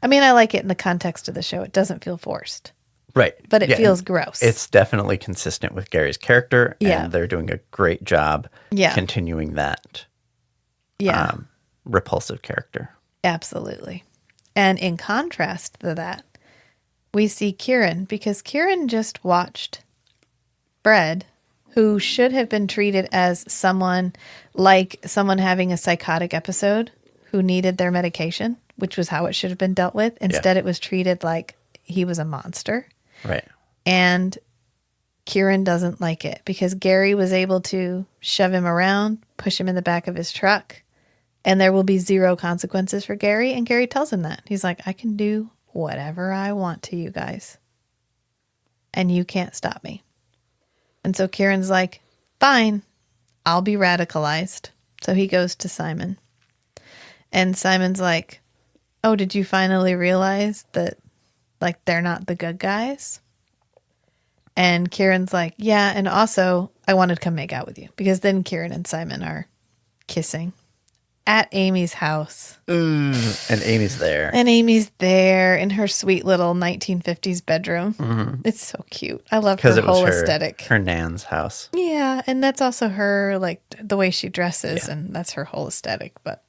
I mean, I like it in the context of the show. It doesn't feel forced. Right. But it Yeah, feels and gross. It's definitely consistent with Gary's character, Yeah. and they're doing a great job Yeah. continuing that Yeah. repulsive character. Absolutely. And in contrast to that, we see Kieran, because Kieran just watched Fred, who should have been treated as someone having a psychotic episode who needed their medication, which was how it should have been dealt with. Instead, it was treated like he was a monster. Right. And Kieran doesn't like it because Gary was able to shove him around, push him in the back of his truck, and there will be zero consequences for Gary. And Gary tells him that. He's like, I can do whatever I want to you guys, and you can't stop me. And so Kieran's like, fine, I'll be radicalized. So he goes to Simon. And Simon's like, oh, did you finally realize that, like, they're not the good guys? And Kieran's like, yeah, and also I wanted to come make out with you. Because then Kieran and Simon are kissing at Amy's house. And Amy's there. And Amy's there in her sweet little 1950s bedroom. Mm-hmm. It's so cute. I love her whole aesthetic. Her nan's house. Yeah, and that's also her, like, the way she dresses, and that's her whole aesthetic. But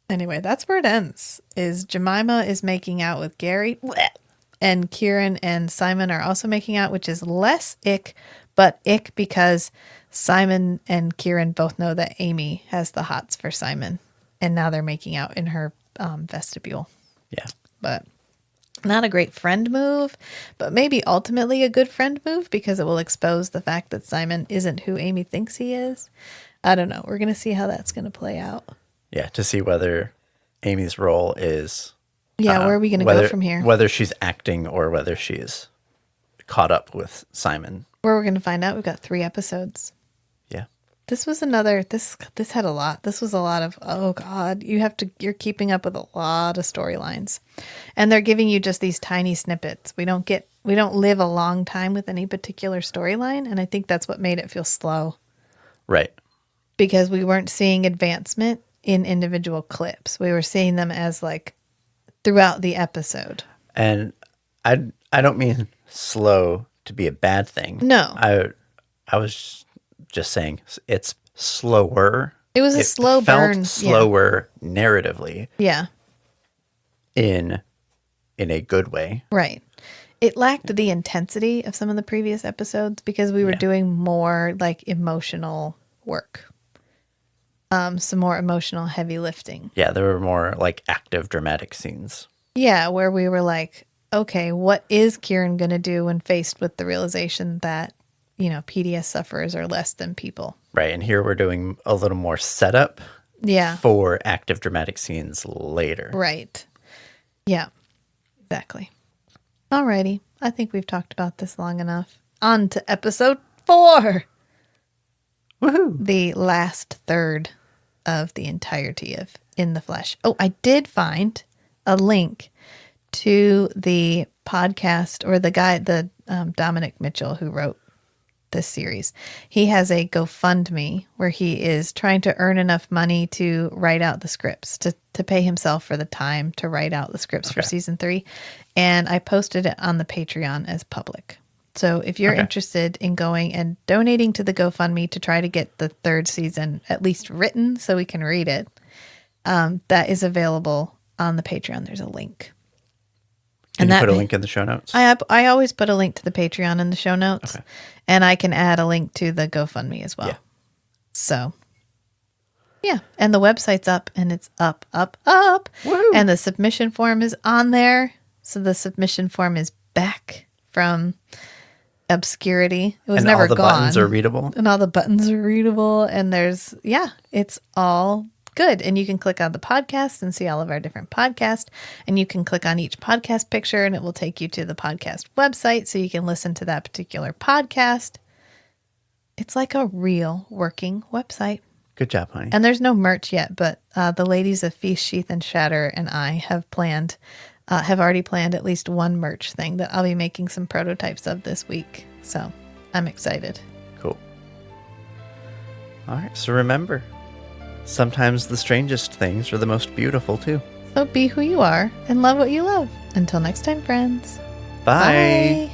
anyway, that's where it ends, is Jemima is making out with Gary. And Kieran and Simon are also making out, which is less ick, but ick because Simon and Kieran both know that Amy has the hots for Simon. And now they're making out in her vestibule. Yeah. But not a great friend move, but maybe ultimately a good friend move because it will expose the fact that Simon isn't who Amy thinks he is. I don't know. We're going to see how that's going to play out. Yeah, to see whether Amy's role is... Yeah, where are we going to go from here? Whether she's acting or whether she's caught up with Simon. Where we're going to find out. We've got 3 episodes. Yeah. This was another, this had a lot. This was a lot of, oh God, you're keeping up with a lot of storylines. And they're giving you just these tiny snippets. We don't live a long time with any particular storyline. And I think that's what made it feel slow. Right. Because we weren't seeing advancement in individual clips. We were seeing them as like throughout the episode. And I don't mean slow to be a bad thing. No. I was just saying it's slower. It was a slow burn. Felt slower narratively. Yeah. In a good way. Right. It lacked the intensity of some of the previous episodes because we were doing more like emotional work. Some more emotional heavy lifting. Yeah, there were more like active dramatic scenes. Yeah, where we were like, okay, what is Kieran going to do when faced with the realization that, PDS sufferers are less than people? Right, and here we're doing a little more setup for active dramatic scenes later. Right. Yeah, exactly. Alrighty, I think we've talked about this long enough. On to episode 4. Woohoo! The last third of the entirety of In the Flesh. Oh, I did find a link to the podcast or the guy, Dominic Mitchell, who wrote this series. He has a GoFundMe where he is trying to earn enough money to write out the scripts, to pay himself for the time to write out the scripts for season 3. And I posted it on the Patreon as public. So if you're interested in going and donating to the GoFundMe to try to get the 3rd season at least written so we can read it, that is available on the Patreon. There's a link. Can you put a link in the show notes? I always put a link to the Patreon in the show notes. Okay. And I can add a link to the GoFundMe as well. Yeah. So, yeah. And the website's up, and it's up. Woo! And the submission form is on there. So the submission form is back from obscurity. It was never gone. And all the buttons are readable. And all the buttons are readable. And there's, it's all good. And you can click on the podcast and see all of our different podcasts. And you can click on each podcast picture and it will take you to the podcast website so you can listen to that particular podcast. It's like a real working website. Good job, honey. And there's no merch yet, but the ladies of Feast, Sheath, and Shatter and I have already planned at least one merch thing that I'll be making some prototypes of this week. So I'm excited. Cool. All right. So remember, sometimes the strangest things are the most beautiful too. So be who you are and love what you love. Until next time, friends. Bye. Bye.